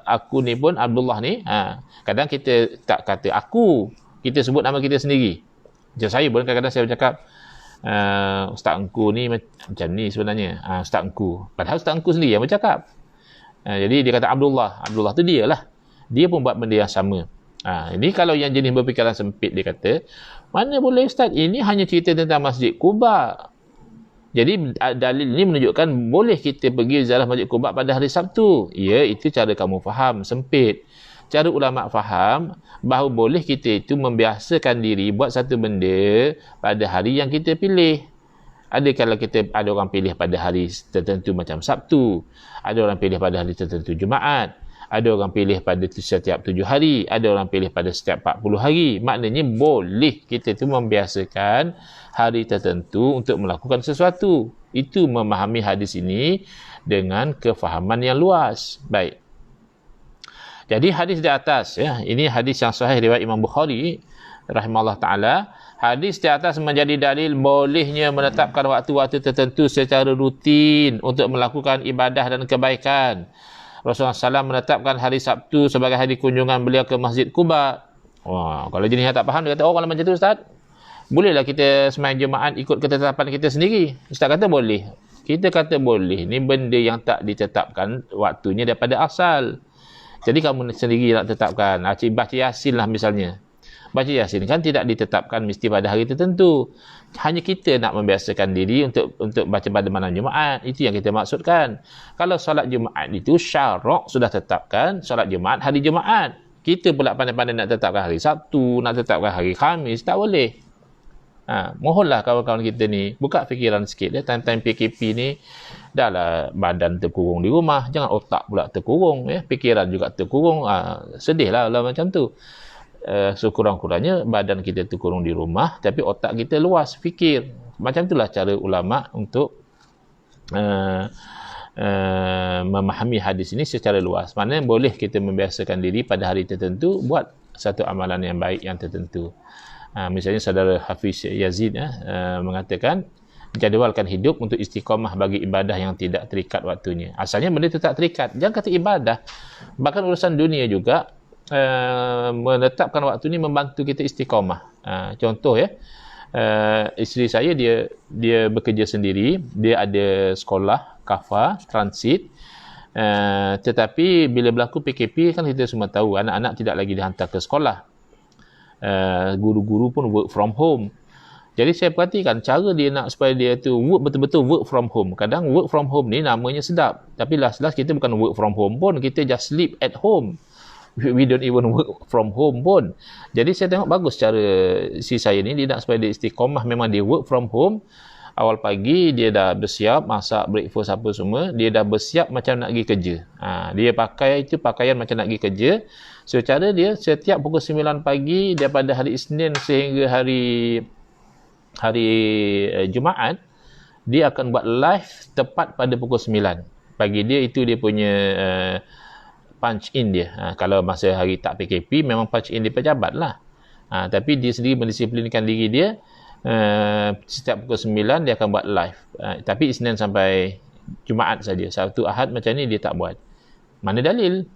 aku ni pun Abdullah ni, kadang kita tak kata aku, kita sebut nama kita sendiri. Macam saya pun kadang-kadang saya bercakap, Ustaz Engku ni macam ni sebenarnya. Ustaz Engku. Padahal Ustaz Engku sendiri yang bercakap. Jadi dia kata Abdullah tu dia lah. Dia pun buat benda yang sama. Ini kalau yang jenis berfikiran sempit, dia kata, mana boleh Ustaz, ini hanya cerita tentang Masjid Quba. Jadi dalil ini menunjukkan boleh kita pergi ziarah Masjid Quba pada hari Sabtu. Ya, itu cara kamu faham, sempit. Cara ulama faham bahawa boleh kita itu membiasakan diri buat satu benda pada hari yang kita pilih. Kalau ada orang pilih pada hari tertentu macam Sabtu, ada orang pilih pada hari tertentu Jumaat, ada orang pilih pada setiap 7 hari, ada orang pilih pada setiap 40 hari. Maknanya boleh kita tu membiasakan hari tertentu untuk melakukan sesuatu. Itu memahami hadis ini dengan kefahaman yang luas. Baik. Jadi hadis di atas, ya, ini hadis yang sahih riwayat Imam Bukhari rahimahullah taala. Hadis di atas menjadi dalil bolehnya menetapkan waktu-waktu tertentu secara rutin untuk melakukan ibadah dan kebaikan. Rasulullah SAW menetapkan hari Sabtu sebagai hari kunjungan beliau ke Masjid Quba. Wah, kalau jenis yang tak faham, dia kata, kalau macam tu Ustaz, bolehlah kita sembahyang Jumaat ikut ketetapan kita sendiri. Ustaz kata boleh. Kita kata boleh. Ni benda yang tak ditetapkan waktunya daripada asal. Jadi kamu sendiri nak tetapkan. Baca Yasin lah misalnya. Baca Yasin kan tidak ditetapkan mesti pada hari tertentu. Hanya kita nak membiasakan diri untuk baca pada malam Jumaat. Itu yang kita maksudkan. Kalau solat Jumaat itu syarak sudah tetapkan solat Jumaat hari Jumaat. Kita pula pandai-pandai nak tetapkan hari Sabtu, nak tetapkan hari Khamis, tak boleh. Mohonlah kawan-kawan kita ni buka fikiran sikit. Time-time PKP ni dah lah badan terkurung di rumah, jangan otak pula terkurung, ya. Fikiran juga terkurung. Sedih lah macam tu. Sekurang-kurangnya badan kita terkurung di rumah, tapi otak kita luas fikir. Macam itulah cara ulama untuk memahami hadis ini secara luas. Mana boleh kita membiasakan diri pada hari tertentu buat satu amalan yang baik yang tertentu. Misalnya saudara Hafiz Yazid mengatakan jadualkan hidup untuk istiqamah bagi ibadah yang tidak terikat waktunya. Asalnya benda itu tak terikat. Jangan kata ibadah, bahkan urusan dunia juga menetapkan waktu ni membantu kita istiqamah. Contoh ya, isteri saya dia bekerja sendiri, dia ada sekolah kafa transit, tetapi bila berlaku PKP kan kita semua tahu anak-anak tidak lagi dihantar ke sekolah. Guru-guru pun work from home. Jadi saya perhatikan cara dia nak supaya dia tu betul-betul work from home. Kadang work from home ni namanya sedap, tapi last kita bukan work from home pun, kita just sleep at home. We don't even work from home pun. Jadi saya tengok bagus cara si saya ni, dia nak supaya dia istiqamah, memang dia work from home. Awal pagi dia dah bersiap, masak breakfast apa semua, dia dah bersiap macam nak pergi kerja. Dia pakai itu pakaian macam nak pergi kerja. So cara dia setiap pukul 9 pagi daripada hari Isnin sehingga hari Jumaat, dia akan buat live tepat pada pukul 9. Bagi dia itu dia punya punch in dia. Kalau masa hari tak PKP memang punch in dia pejabat lah. Tapi dia sendiri mendisiplinkan diri dia, setiap pukul 9 dia akan buat live. Tapi Isnin sampai Jumaat saja. Sabtu Ahad macam ni dia tak buat. Mana dalil?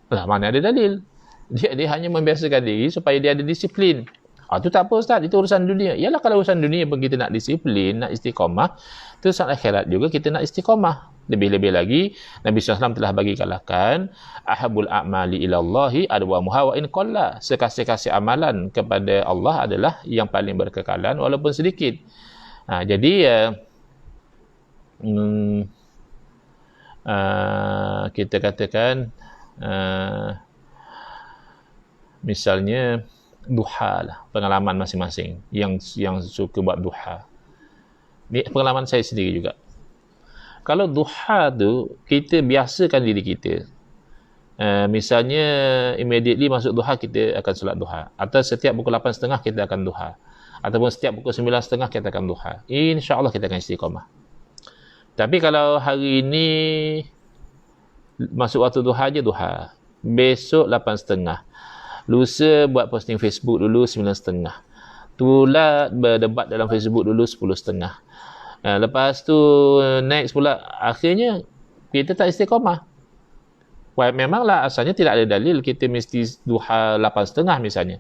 Mana ada dalil? Dia hanya membiasakan diri supaya dia ada disiplin. Itu tak apa Ustaz, itu urusan dunia. Yalah, kalau urusan dunia pun kita nak disiplin, nak istiqamah, terus akhirat juga kita nak istiqamah. Lebih-lebih lagi, Nabi SAW telah bagi kalahkan ahabul a'mali ilallahi adwamuha wa in qalla. Sekasih-kasih amalan kepada Allah adalah yang paling berkekalan walaupun sedikit. Jadi kita katakan misalnya duha lah, pengalaman masing-masing yang suka buat duha. Ni pengalaman saya sendiri juga. Kalau duha tu kita biasakan diri kita, misalnya immediately masuk duha kita akan solat duha, atau setiap pukul 8.30 kita akan duha, ataupun setiap pukul 9.30 kita akan duha, insya-Allah kita akan istiqamah. Tapi kalau hari ini masuk waktu duha je duha, besok 8.30, lusa buat posting Facebook dulu 9.30, tulat berdebat dalam Facebook dulu 10.30, lepas tu next pula, akhirnya kita tak istiqamah. Memanglah asalnya tidak ada dalil kita mesti duha 8.30 misalnya.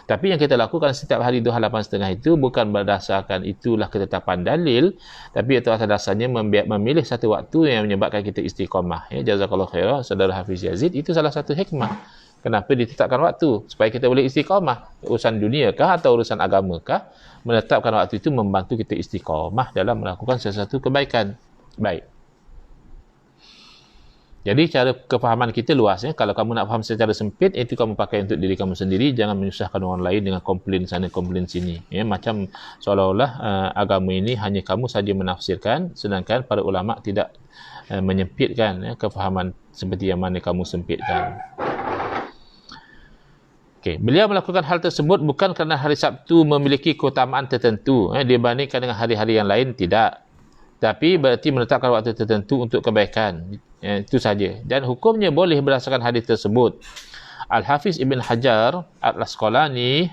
Tapi yang kita lakukan setiap hari duha 8.30 itu bukan berdasarkan itulah ketetapan dalil, tapi itu atas dasarnya memilih satu waktu yang menyebabkan kita istiqamah. Ya, jazakallahu khairan saudara Hafiz Yazid, itu salah satu hikmah. Kenapa ditetapkan waktu? Supaya kita boleh istiqamah. Urusan dunia kah atau urusan agama kah? Menetapkan waktu itu membantu kita istiqamah dalam melakukan sesuatu kebaikan. Baik. Jadi cara kefahaman kita luas. Kalau kamu nak faham secara sempit, itu kamu pakai untuk diri kamu sendiri. Jangan menyusahkan orang lain dengan komplain sana, komplain sini. Ya, macam seolah-olah agama ini hanya kamu saja menafsirkan, sedangkan para ulama tidak menyempitkan kefahaman seperti yang mana kamu sempitkan. Okay. Beliau melakukan hal tersebut bukan kerana hari Sabtu memiliki keutamaan tertentu dibandingkan dengan hari-hari yang lain, tidak. Tapi berarti menetapkan waktu tertentu untuk kebaikan. Itu saja. Dan hukumnya boleh berdasarkan hadis tersebut. Al-Hafiz Ibn Hajar Al-Asqalani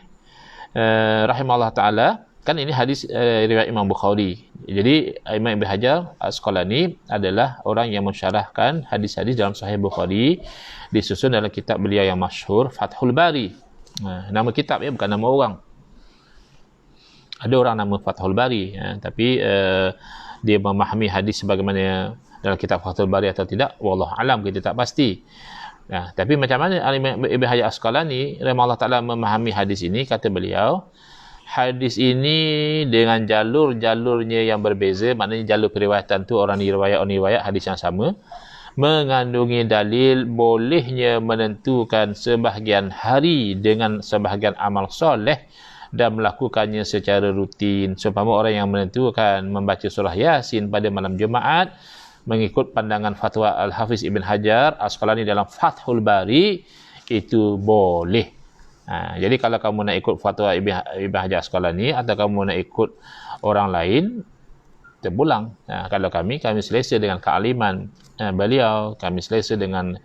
rahimahullah ta'ala, kan ini hadis riwayat Imam Bukhari. Jadi Imam Ibn Hajar Al-Asqalani adalah orang yang mensyarahkan hadis-hadis dalam Sahih Bukhari, disusun dalam kitab beliau yang masyhur Fathul Bari. Nama kitab ya, bukan nama orang. Ada orang nama Fathul Bari, tapi dia memahami hadis sebagaimana dalam kitab Fathul Bari atau tidak, wallahu alam, kita tak pasti. Tapi macam mana Ibn Hajar Asqalani rahimahullah ta'ala memahami hadis ini? Kata beliau, hadis ini dengan jalur-jalurnya yang berbeza, maknanya jalur periwayatan tu orang riwayat hadis yang sama, mengandungi dalil bolehnya menentukan sebahagian hari dengan sebahagian amal soleh dan melakukannya secara rutin. Seumpama orang yang menentukan membaca surah Yasin pada malam Jumaat mengikut pandangan fatwa Al-Hafiz Ibn Hajar Asqalani dalam Fathul Bari, itu boleh. Jadi kalau kamu nak ikut fatwa Ibn Hajar Asqalani atau kamu nak ikut orang lain, terpulang. Kalau kami selesa dengan kealiman beliau, kami selesa dengan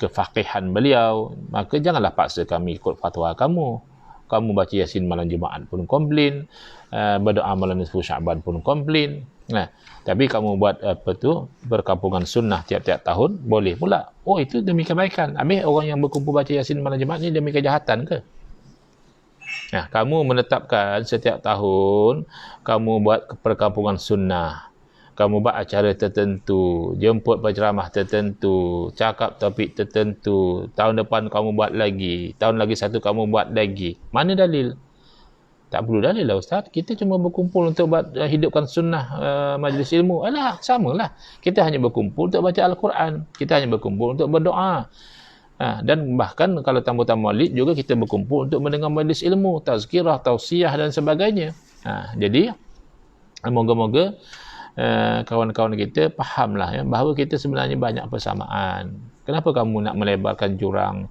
kefaqihan beliau, maka janganlah paksa kami ikut fatwa kamu. Kamu baca Yasin malam Jumaat pun komplain, berdoa malam nisfu Sya'ban pun komplain. Tapi kamu buat perkampungan sunnah tiap-tiap tahun, boleh pula. Oh, itu demi kebaikan. Habis orang yang berkumpul baca Yasin malam Jumaat ni demi kejahatan ke? Kamu menetapkan setiap tahun kamu buat perkampungan sunnah, kamu buat acara tertentu, jemput penceramah tertentu, cakap topik tertentu, tahun depan kamu buat lagi, tahun lagi satu kamu buat lagi. Mana dalil? Tak perlu dalil lah Ustaz. Kita cuma berkumpul untuk hidupkan sunnah majlis ilmu. Samalah. Kita hanya berkumpul untuk baca Al-Quran. Kita hanya berkumpul untuk berdoa. Dan bahkan kalau tamu-tamu maulid juga kita berkumpul untuk mendengar majlis ilmu, tazkirah, tausiah dan sebagainya. Jadi moga-moga kawan-kawan kita fahamlah bahawa kita sebenarnya banyak persamaan. Kenapa kamu nak melebarkan jurang?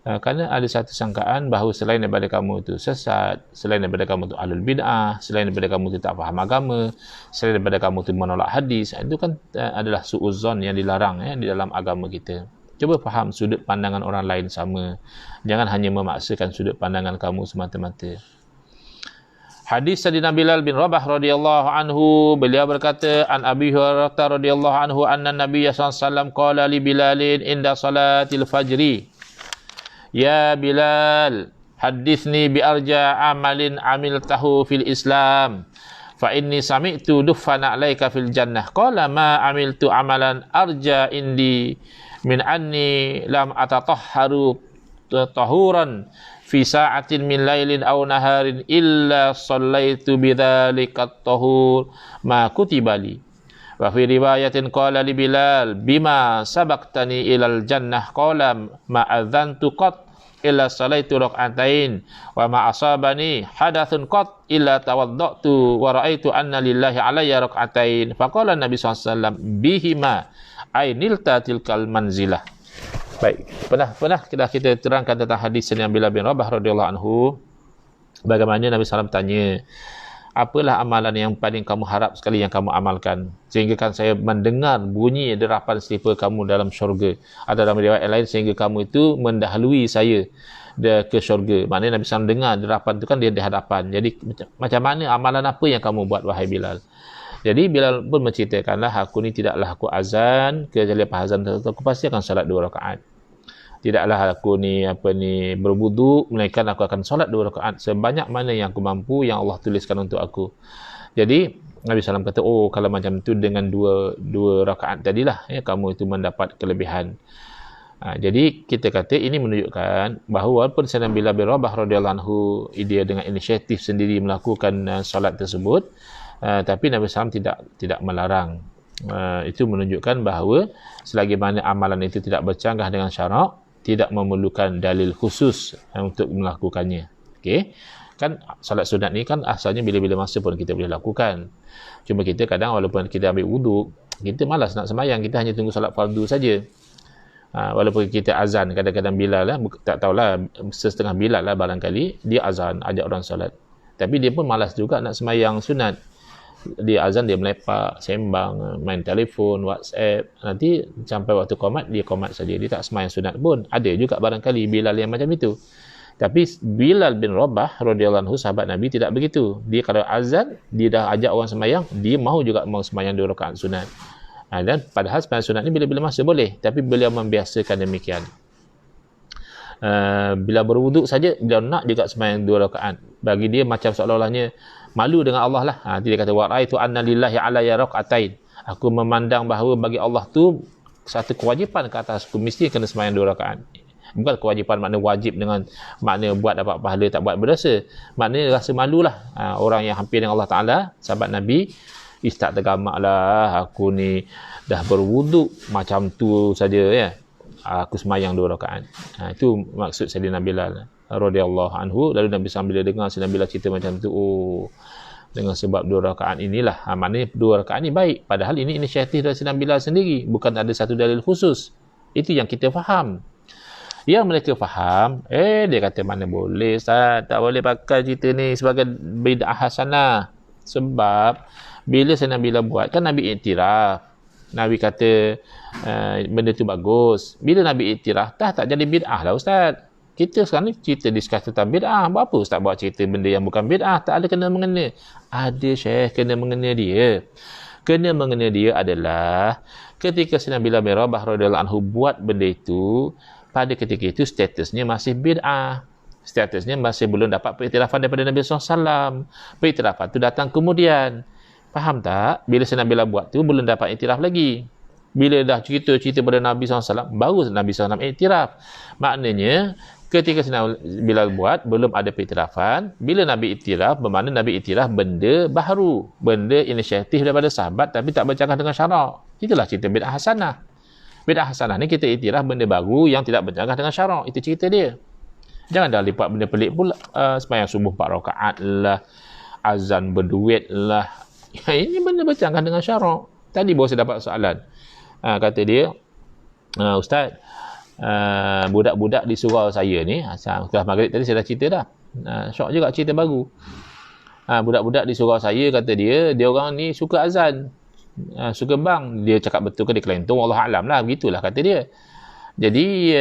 Kerana ada satu sangkaan bahawa selain daripada kamu itu sesat, selain daripada kamu itu ahlul bid'ah, selain daripada kamu itu tak faham agama, selain daripada kamu itu menolak hadis, itu kan adalah su'uzzon yang dilarang di dalam agama kita. Cuba faham sudut pandangan orang lain sama. Jangan hanya memaksakan sudut pandangan kamu semata-mata. Hadis Sayyidina Bilal bin Rabah radhiyallahu anhu, beliau berkata, an Abi Hurairah radhiyallahu anhu anna Nabiy sallallahu alaihi wasallam qala li Bilalin inda salatil fajri, ya Bilal, hadithni bi arja amalin amiltahu fil Islam, fa inni sami'tu duffana alaika fil jannah. Qala ma amiltu amalan arja indi min anni lam atatahharu tahuran fi sa'atin min lailin aw naharin illa sallaitu bidzalika at-tahur ma kutiba li. Wa fi riwayatin qala li Bilal bima sabaqtani ilal jannah, qala ma adzantu qat illa salaitu rak'atain wa ma asabani hadathun qat illa tawaddatu wa ra'aitu anna lillahi alayya rak'atain. Faqala Nabi sallallahu alaihi wasallam bihima ainilta tilkal manzilah. Baik, pernah kita terangkan tentang hadis yang Bilal bin Rabah radhiyallahu anhu, bagaimana Nabi SAW tanya, apalah amalan yang paling kamu harap sekali yang kamu amalkan, sehingga kan saya mendengar bunyi derapan selipar kamu dalam syurga. Ada dalam riwayat lain, sehingga kamu itu mendahului saya ke syurga. Maknanya Nabi SAW dengar derapan itu kan dia di hadapan. Jadi macam mana amalan apa yang kamu buat wahai Bilal? Jadi Bilal pun menceritakanlah, aku ni tidaklah aku azan ke lepas azan tertentu, aku pasti akan solat 2 rakaat. Tidaklah aku ni berwuduk, melainkan aku akan solat 2 rakaat sebanyak mana yang aku mampu, yang Allah tuliskan untuk aku. Jadi Nabi SAW kata, oh kalau macam tu dengan dua rakaat tadilah kamu itu mendapat kelebihan. Jadi kita kata ini menunjukkan bahawa walaupun Sayyidina Bilal bin Rabah radhiyallahu anhu dia dengan inisiatif sendiri melakukan solat tersebut, tapi Nabi SAW tidak melarang. Itu menunjukkan bahawa selagi mana amalan itu tidak bercanggah dengan syarak, tidak memerlukan dalil khusus untuk melakukannya. Okey. Kan solat sunat ni kan asalnya bila-bila masa pun kita boleh lakukan. Cuma kita kadang walaupun kita ambil wuduk, kita malas nak sembahyang, kita hanya tunggu solat fardu saja. Walaupun kita azan, kadang-kadang Bilal lah, tak tahulah, setengah Bilal lah barangkali, dia azan, ajak orang solat. Tapi dia pun malas juga nak sembahyang sunat. Dia azan, dia melepak, sembang, main telefon, WhatsApp. Nanti sampai waktu qomat, dia qomat saja. Dia tak sembahyang sunat pun. Ada juga barangkali Bilal yang macam itu. Tapi Bilal bin Rabah radhiyallahu anhu, sahabat Nabi, tidak begitu. Dia kalau azan, dia dah ajak orang sembahyang, dia mahu juga mau sembahyang 2 rakaat sunat. Dan padahal sembahyang sunat ni bila-bila masa boleh, tapi beliau membiasakan demikian. Bila berwuduk saja, beliau nak juga sembahyang 2 rakaat. Bagi dia macam seolah-olahnya malu dengan Allah lah. Dia kata, wa ra'aitu anna lillahi alayya rak'atain. Aku memandang bahawa bagi Allah tu satu kewajipan ke atasku, mesti kena sembahyang 2 rakaat. Bukan kewajipan makna wajib dengan makna buat dapat pahala, tak buat berdosa. Maknanya rasa malulah. Orang yang hampir dengan Allah Ta'ala, sahabat Nabi, tak tergamak lah, aku ni dah berwuduk macam tu saja ya, aku sembahyang 2 rakaat. Itu maksud Sayyidina Bilal radhiyallahu anhu. Lalu Nabi SAW bila dengar Sayyidina Bilal cerita macam tu, oh dengan sebab 2 rakaat inilah, maknanya 2 rakaat ni baik. Padahal ini inisiatif dari Sayyidina Bilal sendiri, bukan ada satu dalil khusus. Itu yang kita faham. Yang mereka faham, dia kata mana boleh Ustaz, tak boleh pakai cerita ni sebagai bid'ah hasanah. Sebab bila Sayyidina Bilal buat, kan Nabi iktiraf. Nabi kata benda tu bagus. Bila Nabi iktiraf, tak jadi bid'ah lah Ustaz. Kita sekarang ni cerita discuss tentang bid'ah. Apa Ustaz buat cerita benda yang bukan bid'ah? Tak ada kena mengena. Ada Syekh kena mengena dia. Kena mengena dia adalah ketika Sayyidina Bilal bin Rabah radhiyallahu anhu buat benda itu, pada ketika itu statusnya masih bid'ah. Statusnya masih belum dapat pengiktirafan daripada Nabi SAW. Pengiktirafan itu datang kemudian. Faham tak? Bila Sayyidina Bilal buat tu, belum dapat iktiraf lagi. Bila dah cerita-cerita pada Nabi SAW, baru Nabi SAW iktiraf. Maknanya, ketika Sayyidina Bilal buat, belum ada pengiktirafan. Bila Nabi iktiraf, bermakna Nabi iktiraf benda baharu. Benda inisiatif daripada sahabat, tapi tak bercanggah dengan syarak. Itulah cerita bid'ah hasanah. Bid'ah hasanah ni kita iktiraf benda baru yang tidak bercanggah dengan syarak. Itu cerita dia. Jangan dah lipat benda pelik pula. Sembahyang subuh 4 rakaat lah, azan berduit lah. Ini benda bercanggah dengan syarak. Tadi baru saya dapat soalan. Kata dia, Ustaz, budak-budak di surau saya ni, kelas maghrib tadi saya dah cerita dah. Syok juga cerita baru. Budak-budak di surau saya, kata dia orang ni suka azan. Suka bang. Dia cakap betul ke dia kelentong, Allah Alam lah. Begitulah kata dia. Jadi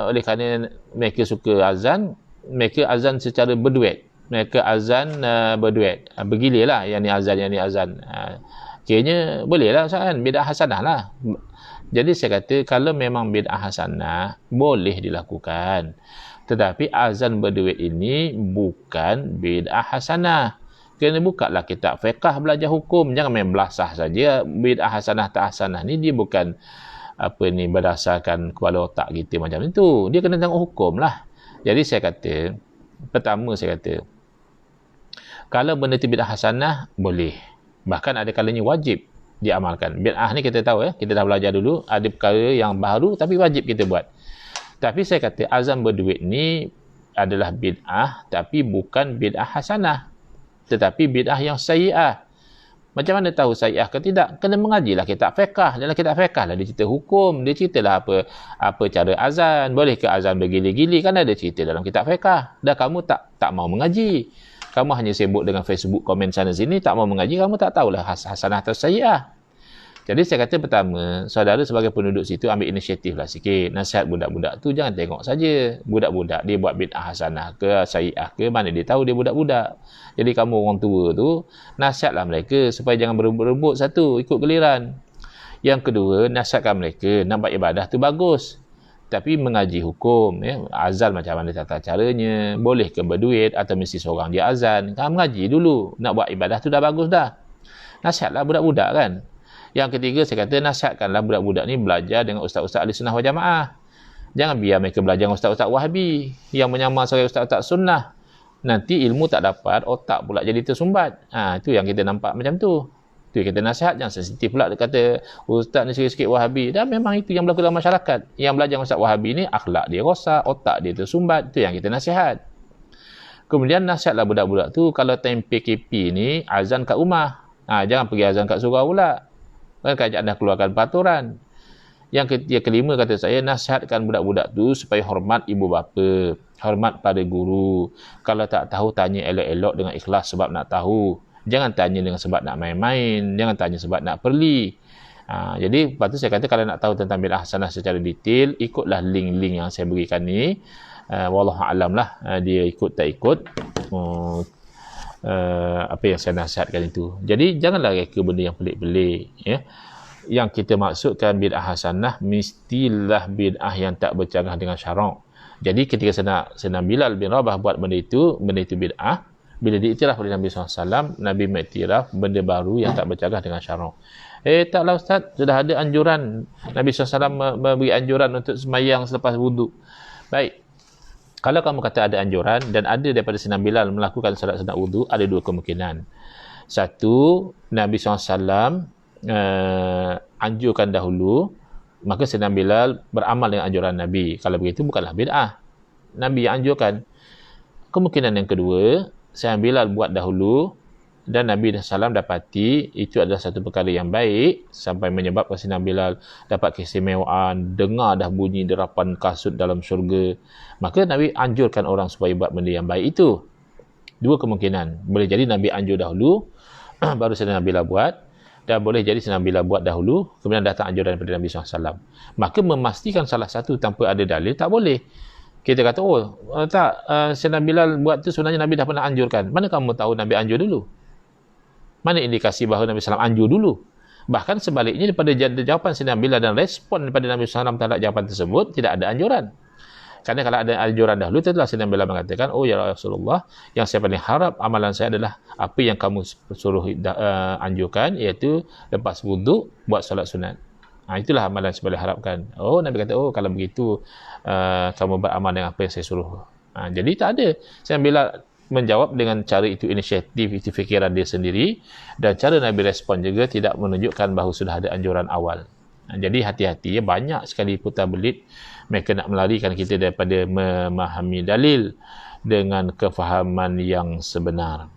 oleh kerana mereka suka azan, mereka azan secara berduet. Mereka azan berduet. Bergilir lah, yang ni azan. Kiranya boleh lah Ustaz kan, bid'ah hasanah lah. Jadi saya kata, kalau memang bid'ah hasanah, boleh dilakukan. Tetapi azan berduet ini bukan bid'ah hasanah. Kena bukalah kitab fiqh, belajar hukum. Jangan main belasah saja. Bid'ah hasanah tak hasanah ni, dia bukan berdasarkan kepala otak kita macam itu. Dia kena tengok hukum lah. Jadi saya kata, pertama saya kata, kalau benda itu bid'ah hasanah, boleh. Bahkan ada kalanya wajib diamalkan. Bid'ah ni kita tahu kita dah belajar dulu, ada perkara yang baru tapi wajib kita buat. Tapi saya kata azan berduit ni adalah bid'ah, tapi bukan bid'ah hasanah, tetapi bid'ah yang sayyi'ah. Macam mana tahu sayyi'ah ke tidak? Kena mengajilah kitab fiqh. Dalam kitab fiqh lah dia cerita hukum, dia ceritalah apa cara azan, boleh ke azan bergili-gili, kan ada cerita dalam kitab fiqh. Dah kamu tak mau mengaji. Kamu hanya sibuk dengan Facebook komen sana sini, tak mau mengaji, kamu tak tahulah hasanah atau sayyi'ah. Jadi saya kata pertama, saudara sebagai penduduk situ ambil inisiatif lah sikit. Nasihat budak-budak tu jangan tengok saja. Budak-budak dia buat bid'ah hasanah ke, sayi'ah ke, mana dia tahu dia budak-budak. Jadi kamu orang tua tu, nasihatlah mereka supaya jangan berebut-rebut satu, ikut giliran. Yang kedua, nasihatkan mereka nak buat ibadah tu bagus. Tapi mengaji hukum, ya. Azan macam mana tata caranya, boleh ke berduit atau mesti seorang dia azan. Kamu mengaji dulu, nak buat ibadah tu dah bagus dah. Nasihatlah budak-budak kan. Yang ketiga, saya kata nasihatkanlah budak-budak ni belajar dengan ustaz-ustaz ahli sunnah wal jamaah. Jangan biar mereka belajar dengan ustaz-ustaz wahabi yang menyamar sebagai ustaz-ustaz sunnah. Nanti ilmu tak dapat, otak pula jadi tersumbat. Itu yang kita nampak macam tu. Itu kita nasihat, jangan sensitif pula dia kata ustaz ni sikit-sikit wahabi. Dan memang itu yang berlaku dalam masyarakat. Yang belajar ustaz wahabi ni akhlak dia rosak, otak dia tersumbat. Itu yang kita nasihat. Kemudian nasihatlah budak-budak tu kalau time PKP ni azan kat rumah. Jangan pergi azan kat surau pula. Kan kerajaan dah keluarkan peraturan. Yang kelima kata saya, nasihatkan budak-budak tu supaya hormat ibu bapa, hormat pada guru. Kalau tak tahu, tanya elok-elok dengan ikhlas sebab nak tahu. Jangan tanya dengan sebab nak main-main, jangan tanya sebab nak perli. Jadi lepas tu saya kata kalau nak tahu tentang bid'ah hasanah secara detail, ikutlah link-link yang saya berikan ni. Wallahu a'lam lah, dia ikut tak ikut. Apa yang saya nasihatkan itu. Jadi janganlah reka benda yang pelik-pelik, ya. Yang kita maksudkan bid'ah hasanah mestilah bid'ah yang tak bercanggah dengan syarak. Jadi ketika Sayyidina Bilal bin Rabah buat benda itu bid'ah. Bila diiktiraf oleh Nabi SAW, Nabi mengiktiraf benda baru yang tak bercanggah dengan syarak. Taklah Ustaz, sudah ada anjuran. Nabi SAW memberi anjuran untuk semayang selepas wuduk. Baik. Kalau kamu kata ada anjuran dan ada daripada Sayyidina Bilal melakukan salat sunat wudu, ada dua kemungkinan. Satu, Nabi SAW anjurkan dahulu, maka Sayyidina Bilal beramal dengan anjuran Nabi. Kalau begitu bukanlah bid'ah. Nabi yang anjurkan. Kemungkinan yang kedua, Sayyidina Bilal buat dahulu dan Nabi SAW dapati itu adalah satu perkara yang baik sampai menyebabkan Sayyidina Bilal dapat keistimewaan, dengar dah bunyi derapan kasut dalam syurga. Maka Nabi anjurkan orang supaya buat benda yang baik itu. Dua kemungkinan. Boleh jadi Nabi anjur dahulu, baru Sayyidina Bilal buat. Dan boleh jadi Sayyidina Bilal buat dahulu, kemudian datang anjuran daripada Nabi SAW. Maka memastikan salah satu tanpa ada dalil, tak boleh. Kita kata, Sayyidina Bilal buat tu sebenarnya Nabi dah pernah anjurkan. Mana kamu tahu Nabi anjur dulu? Mana indikasi bahawa Nabi SAW anjur dulu? Bahkan sebaliknya daripada jawapan Sayyidina Bilal dan respon daripada Nabi SAW terhadap jawapan tersebut, tidak ada anjuran. Kerana kalau ada anjuran dahulu, tentulah Sayyidina Bilal mengatakan, ya Rasulullah, yang saya paling harap amalan saya adalah apa yang kamu suruh anjurkan, iaitu lepas wuduk, buat solat sunat. Itulah amalan saya paling harapkan. Nabi kata, kalau begitu, kamu beramal dengan apa yang saya suruh. Jadi tak ada. Sayyidina Bilal menjawab dengan cara itu inisiatif, itu fikiran dia sendiri, dan cara Nabi respon juga tidak menunjukkan bahawa sudah ada anjuran awal. Jadi hati-hati, ya, banyak sekali putar belit mereka nak melarikan kita daripada memahami dalil dengan kefahaman yang sebenar.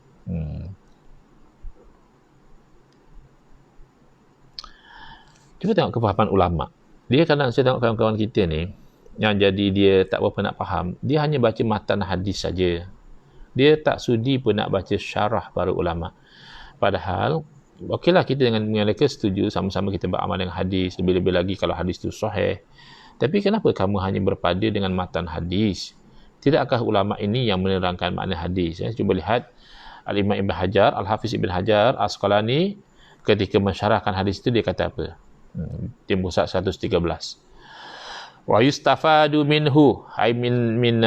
Cuba tengok kefahaman ulama. Dia kadang saya tengok kawan-kawan kita ni yang jadi dia tak berapa nak faham, dia hanya baca matan hadis saja. Dia tak sudi pun nak baca syarah para ulama. Padahal okeylah kita dengan mereka setuju sama-sama kita beramal dengan hadis, lebih-lebih lagi kalau hadis itu sahih. Tapi kenapa kamu hanya berpada dengan matan hadis? Tidakkah ulama ini yang menerangkan makna hadis? Cuba lihat Al-Imam Ibn Hajar, Al-Hafiz Ibn Hajar Asqalani ketika mensyarahkan hadis itu dia kata apa? Timbul 113. Wa yustafadu minhu ay min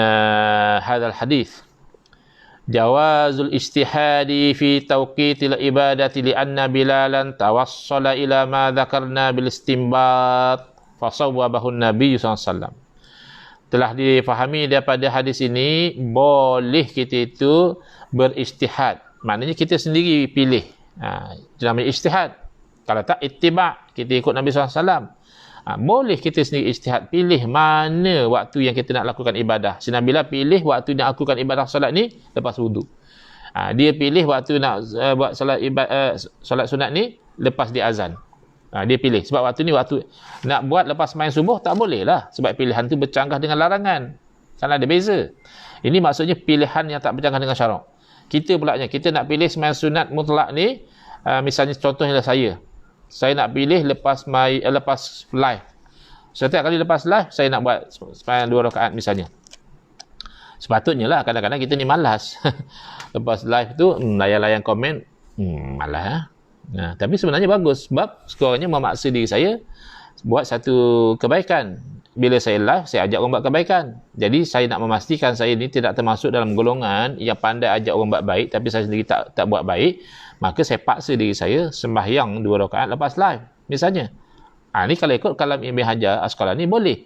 hadzal hadis jawazul ijtihadi fi tawqitil ibadati li anna bilalan tawassala ila ma dzakarna bil istinbat fasawwabahu Nabi SAW. Telah difahami daripada hadis ini boleh kita itu berijtihad. Maknanya kita sendiri pilih. Itu namanya ijtihad. Kalau tak ittiba', kita ikut Nabi SAW. Boleh kita sendiri ijtihad, pilih mana waktu yang kita nak lakukan ibadah. Sayyidina Bilal pilih waktu nak lakukan ibadah solat ni lepas wudu. Dia pilih waktu nak buat solat sunat ni lepas dia azan. Dia pilih sebab waktu ni waktu nak buat lepas main subuh tak boleh lah, sebab pilihan tu bercanggah dengan larangan. Kan ada beza. Ini maksudnya pilihan yang tak bercanggah dengan syarak. Kita pulaknya kita nak pilih sembahyang sunat mutlak ni, misalnya contohnya saya saya nak pilih lepas live. Setiap kali lepas live, saya nak buat sembahyang 2 rakaat misalnya. Sepatutnya lah, kadang-kadang kita ni malas. Lepas live tu, layan-layan komen, malas. Tapi sebenarnya bagus, sebab sekurang-kurangnya memaksa diri saya buat satu kebaikan. Bila saya live, saya ajak orang buat kebaikan. Jadi saya nak memastikan saya ni tidak termasuk dalam golongan yang pandai ajak orang buat baik, tapi saya sendiri tak buat baik. Maka saya paksa diri saya sembahyang 2 rakaat lepas live misalnya. Ni kalau ikut kalam Ibn Hajar Asqalani boleh.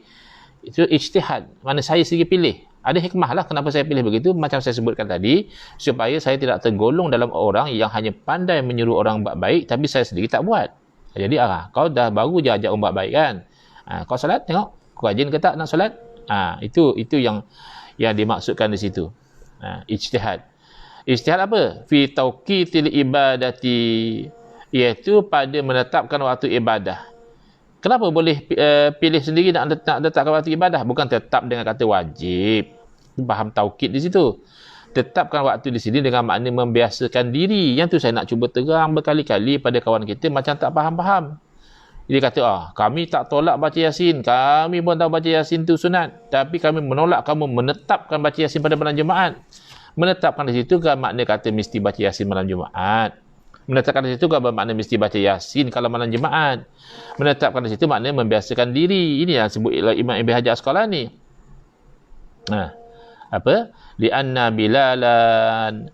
Itu ijtihad, mana saya sendiri pilih. Ada hikmah lah kenapa saya pilih begitu, macam saya sebutkan tadi, supaya saya tidak tergolong dalam orang yang hanya pandai menyuruh orang buat baik, tapi saya sendiri tak buat. Jadi kau dah baru je ajak orang buat baik kan, kau solat, tengok kau rajin ke tak nak solat. Itu yang dimaksudkan di situ. Ijtihad. Ijtihad apa? Fi tauqitil ibadati, iaitu pada menetapkan waktu ibadah. Kenapa boleh pilih sendiri nak letakkan waktu ibadah? Bukan tetap dengan kata wajib. Faham tauqid di situ. Tetapkan waktu di sini dengan makna membiasakan diri. Yang tu saya nak cuba terang berkali-kali pada kawan kita macam tak faham-faham. Dia kata, kami tak tolak baca Yasin. Kami pun tahu baca Yasin tu sunat. Tapi kami menolak kamu menetapkan baca Yasin pada malam Jumaat. Menetapkan di situ kan makna kata mesti baca Yasin malam Jumaat. Menetapkan di situ kan bermakna mesti baca Yasin kalau malam Jumaat. Menetapkan di situ makna membiasakan diri. Ini yang sebut Imam Ibn Hajar Asqalani. Lianna Bilalan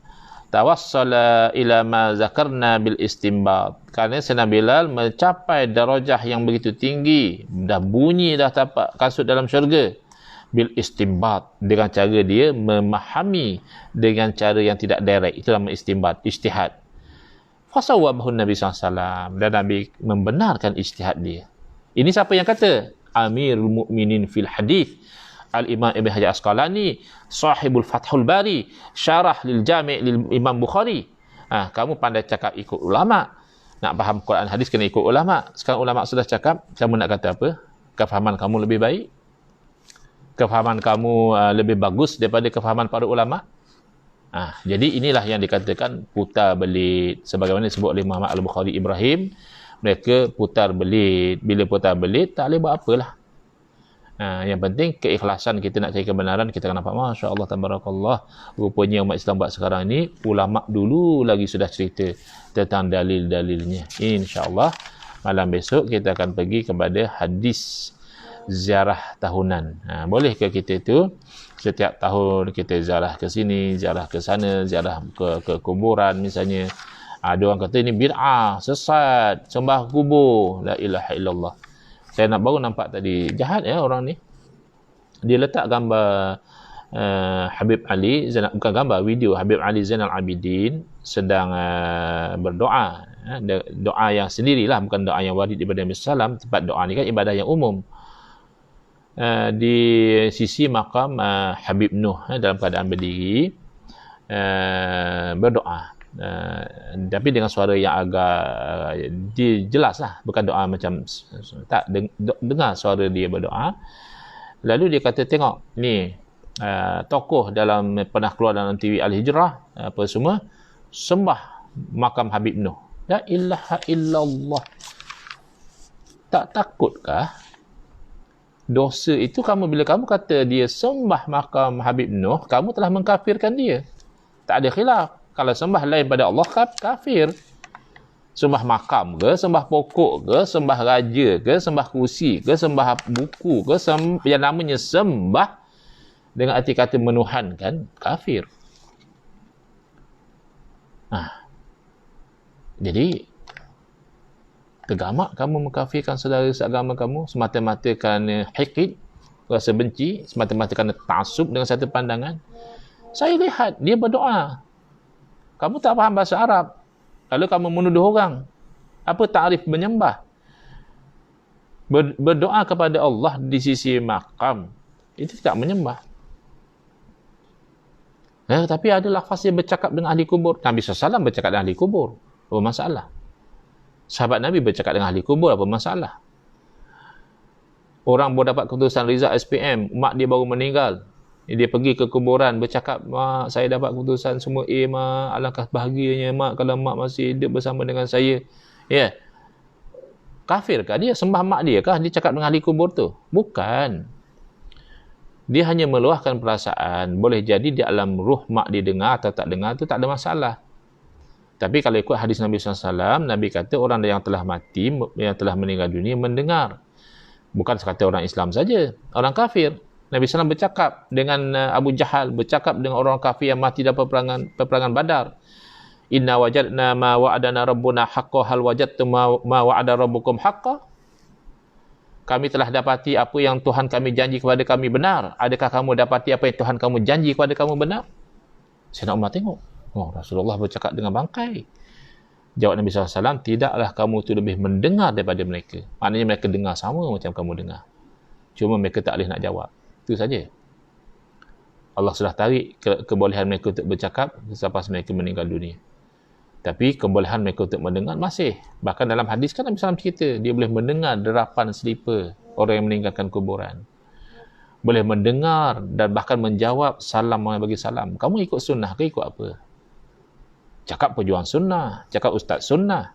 tawassala ila ma zakarna bil istinbat. Kerana Sayyidina Bilal mencapai darajah yang begitu tinggi, dah bunyi dah tapak kasut dalam syurga, bil istinbat, dengan cara dia memahami dengan cara yang tidak direct. Itu nama istinbat, ijtihad. Fasawwabahu Nabi SAW, dan Nabi membenarkan ijtihad dia. Ini siapa yang kata? Amirul Mukminin fil hadis, Al-Imam Ibn Hajar Asqalani, sahibul Fathul Bari, syarah lil Jami' lil Imam Bukhari. Kamu pandai cakap ikut ulama. Nak faham Quran hadis kena ikut ulama. Sekarang ulama sudah cakap, kamu nak kata apa? Kefahaman kamu lebih baik? Kefahaman kamu lebih bagus daripada kefahaman para ulama? Jadi inilah yang dikatakan putar belit. Sebagaimana disebut oleh Muhammad Al-Bukhari Ibrahim, mereka putar belit. Bila putar belit, tak boleh buat apalah. Yang penting keikhlasan kita nak cari kebenaran, kita akan nampak, Masya Allah, Tabarakallah, rupanya umat Islam buat sekarang ni, ulama dulu lagi sudah cerita tentang dalil-dalilnya. InsyaAllah malam besok kita akan pergi kepada hadis ziarah tahunan. Bolehkah kita itu setiap tahun kita ziarah ke sini, ziarah ke sana, ziarah ke kuburan misalnya? Ada orang kata ini bid'ah, sesat, sembah kubur. La ilaha illallah. Saya baru nampak tadi, jahat ya orang ni. Dia letak gambar Habib Ali, bukan gambar, video Habib Ali Zainal Abidin sedang berdoa. Doa yang sendirilah, bukan doa yang warid daripada Nabi SAW. Tempat doa ni kan ibadah yang umum. Di sisi makam Habib Nuh, dalam keadaan berdiri, berdoa. Tapi dengan suara yang agak jelas lah, bukan doa macam tak dengar suara dia berdoa. Lalu dia kata, tengok ni tokoh dalam pernah keluar dalam TV Al-Hijrah apa semua sembah makam Habib Nuh. La ilaha illallah. Tak takutkah dosa itu kamu, bila kamu kata dia sembah makam Habib Nuh, kamu telah mengkafirkan dia. Tak ada khilaf. Kalau sembah lain pada Allah, kafir. Sembah makam ke, sembah pokok ke, sembah raja ke, sembah kursi ke, sembah buku ke, yang namanya sembah dengan arti kata menuhankan, kafir. Jadi tergamak kamu mengkafirkan saudara seagama kamu semata-mata kerana hikid, rasa benci, semata-mata kerana ta'assub dengan satu pandangan. Saya lihat dia berdoa, kamu tak faham bahasa Arab, lalu kamu menuduh orang. Apa ta'rif menyembah? Berdoa kepada Allah di sisi makam, itu tidak menyembah. Tapi ada lafaz yang bercakap dengan ahli kubur. Nabi SAW bercakap dengan ahli kubur, apa masalah? Sahabat Nabi bercakap dengan ahli kubur, apa masalah? Orang baru dapat keputusan result SPM, mak dia baru meninggal, dia pergi ke kuburan bercakap, mak, saya dapat keputusan semua mak, alangkah bahagianya mak kalau mak masih hidup bersama dengan saya. Ya. Kafir kah dia? Sembah mak dia kah? Dia cakap dengan ahli kubur tu? Bukan. Dia hanya meluahkan perasaan. Boleh jadi di alam ruh mak dia dengar atau tak dengar, tu tak ada masalah. Tapi kalau ikut hadis Nabi SAW, Nabi kata orang yang telah mati, yang telah meninggal dunia mendengar. Bukan sekata orang Islam saja, orang kafir. Nabi SAW bercakap dengan Abu Jahal, bercakap dengan orang kafir yang mati dalam peperangan Badar. Inna wajadna ma wa'adana rabbuna haqqa hal wajadtum ma wa'ada rabbukum haqqa. Kami telah dapati apa yang Tuhan kami janji kepada kami benar. Adakah kamu dapati apa yang Tuhan kamu janji kepada kamu benar? Sayyidina Umar tengok. Oh, Rasulullah bercakap dengan bangkai. Jawab Nabi SAW, tidaklah kamu itu lebih mendengar daripada mereka. Maknanya mereka dengar sama macam kamu dengar. Cuma mereka tak boleh nak jawab. Itu saja. Allah sudah tarik kebolehan mereka untuk bercakap selepas mereka meninggal dunia. Tapi kebolehan mereka untuk mendengar masih. Bahkan dalam hadis kan Nabi SAW cerita, dia boleh mendengar derapan selipar orang yang meninggalkan kuburan. Boleh mendengar dan bahkan menjawab salam orang yang bagi salam. Kamu ikut sunnah ke ikut apa? Cakap pejuang sunnah, cakap ustaz sunnah.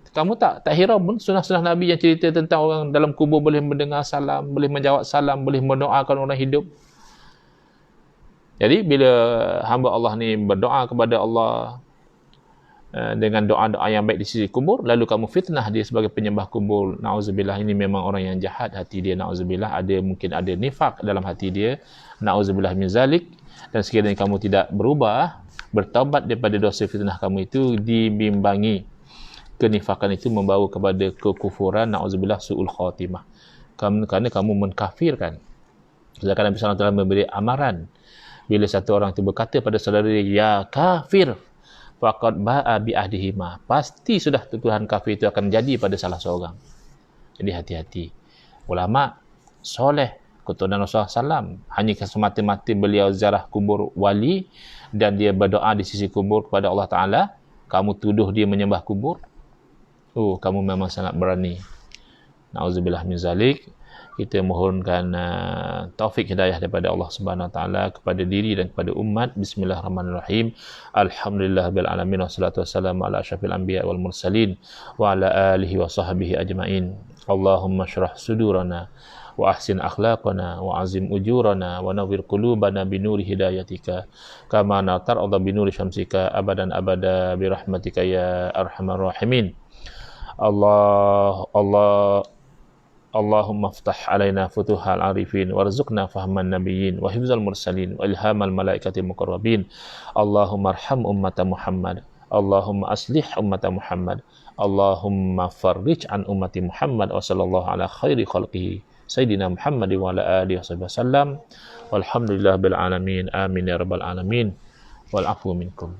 Kamu tak hirau pun sunnah-sunnah Nabi yang cerita tentang orang dalam kubur boleh mendengar salam, boleh menjawab salam, boleh mendoakan orang hidup. Jadi bila hamba Allah ni berdoa kepada Allah dengan doa-doa yang baik di sisi kubur, lalu kamu fitnah dia sebagai penyembah kubur, na'udzubillah, ini memang orang yang jahat hati dia, na'udzubillah, mungkin ada nifaq dalam hati dia, na'udzubillah min zalik. Dan sekiranya kamu tidak berubah, bertaubat daripada dosa fitnah kamu itu, dibimbangi kenifakan itu membawa kepada kekufuran, na'udzubillah, su'ul khatimah, kerana kamu mengkafirkan. Sedangkan Nabi SAW telah memberi amaran, bila satu orang itu berkata pada saudara dia, ya kafir, faqad ba'a bi ahdihima, pasti sudah tuduhan kafir itu akan jadi pada salah seorang. Jadi hati-hati. Ulama soleh keturunan Rasulullah SAW, hanya semata-mata beliau ziarah kubur wali dan dia berdoa di sisi kubur kepada Allah Ta'ala, kamu tuduh dia menyembah kubur? Oh, kamu memang sangat berani. Na'udzubillah min zalik. Kita mohonkan taufik hidayah daripada Allah Subhanahu Wa Taala kepada diri dan kepada umat. Bismillahirrahmanirrahim. Alhamdulillah bil alamin, wassalatu wassalamu ala asyrafil anbiya wal mursalin wa ala alihi wa sahbihi ajmain. Allahumma shrah sudurana wa ahsin akhlaqana wa azim ujurana wa nawwir qulubana bi nuri hidayatika kama natar'adha bi nuri syamsika abadan abada bi rahmatika ya arhamar rahimin. Allahumma ftah alaina futuhal arifin warzuqna fahman nabiyyin wa hifzal mursalin wa ilhamal malaikati muqarrabin. Allahumma arham ummata Muhammad, Allahumma aslih ummata Muhammad, Allahumma farrij an ummati Muhammad wa sallallahu ala khairi khalqihi Sayyidina Muhammad wa ala alihi wasallam. Walhamdulillah bil alamin. Amin ya rabbal alamin. Wal afu minkum.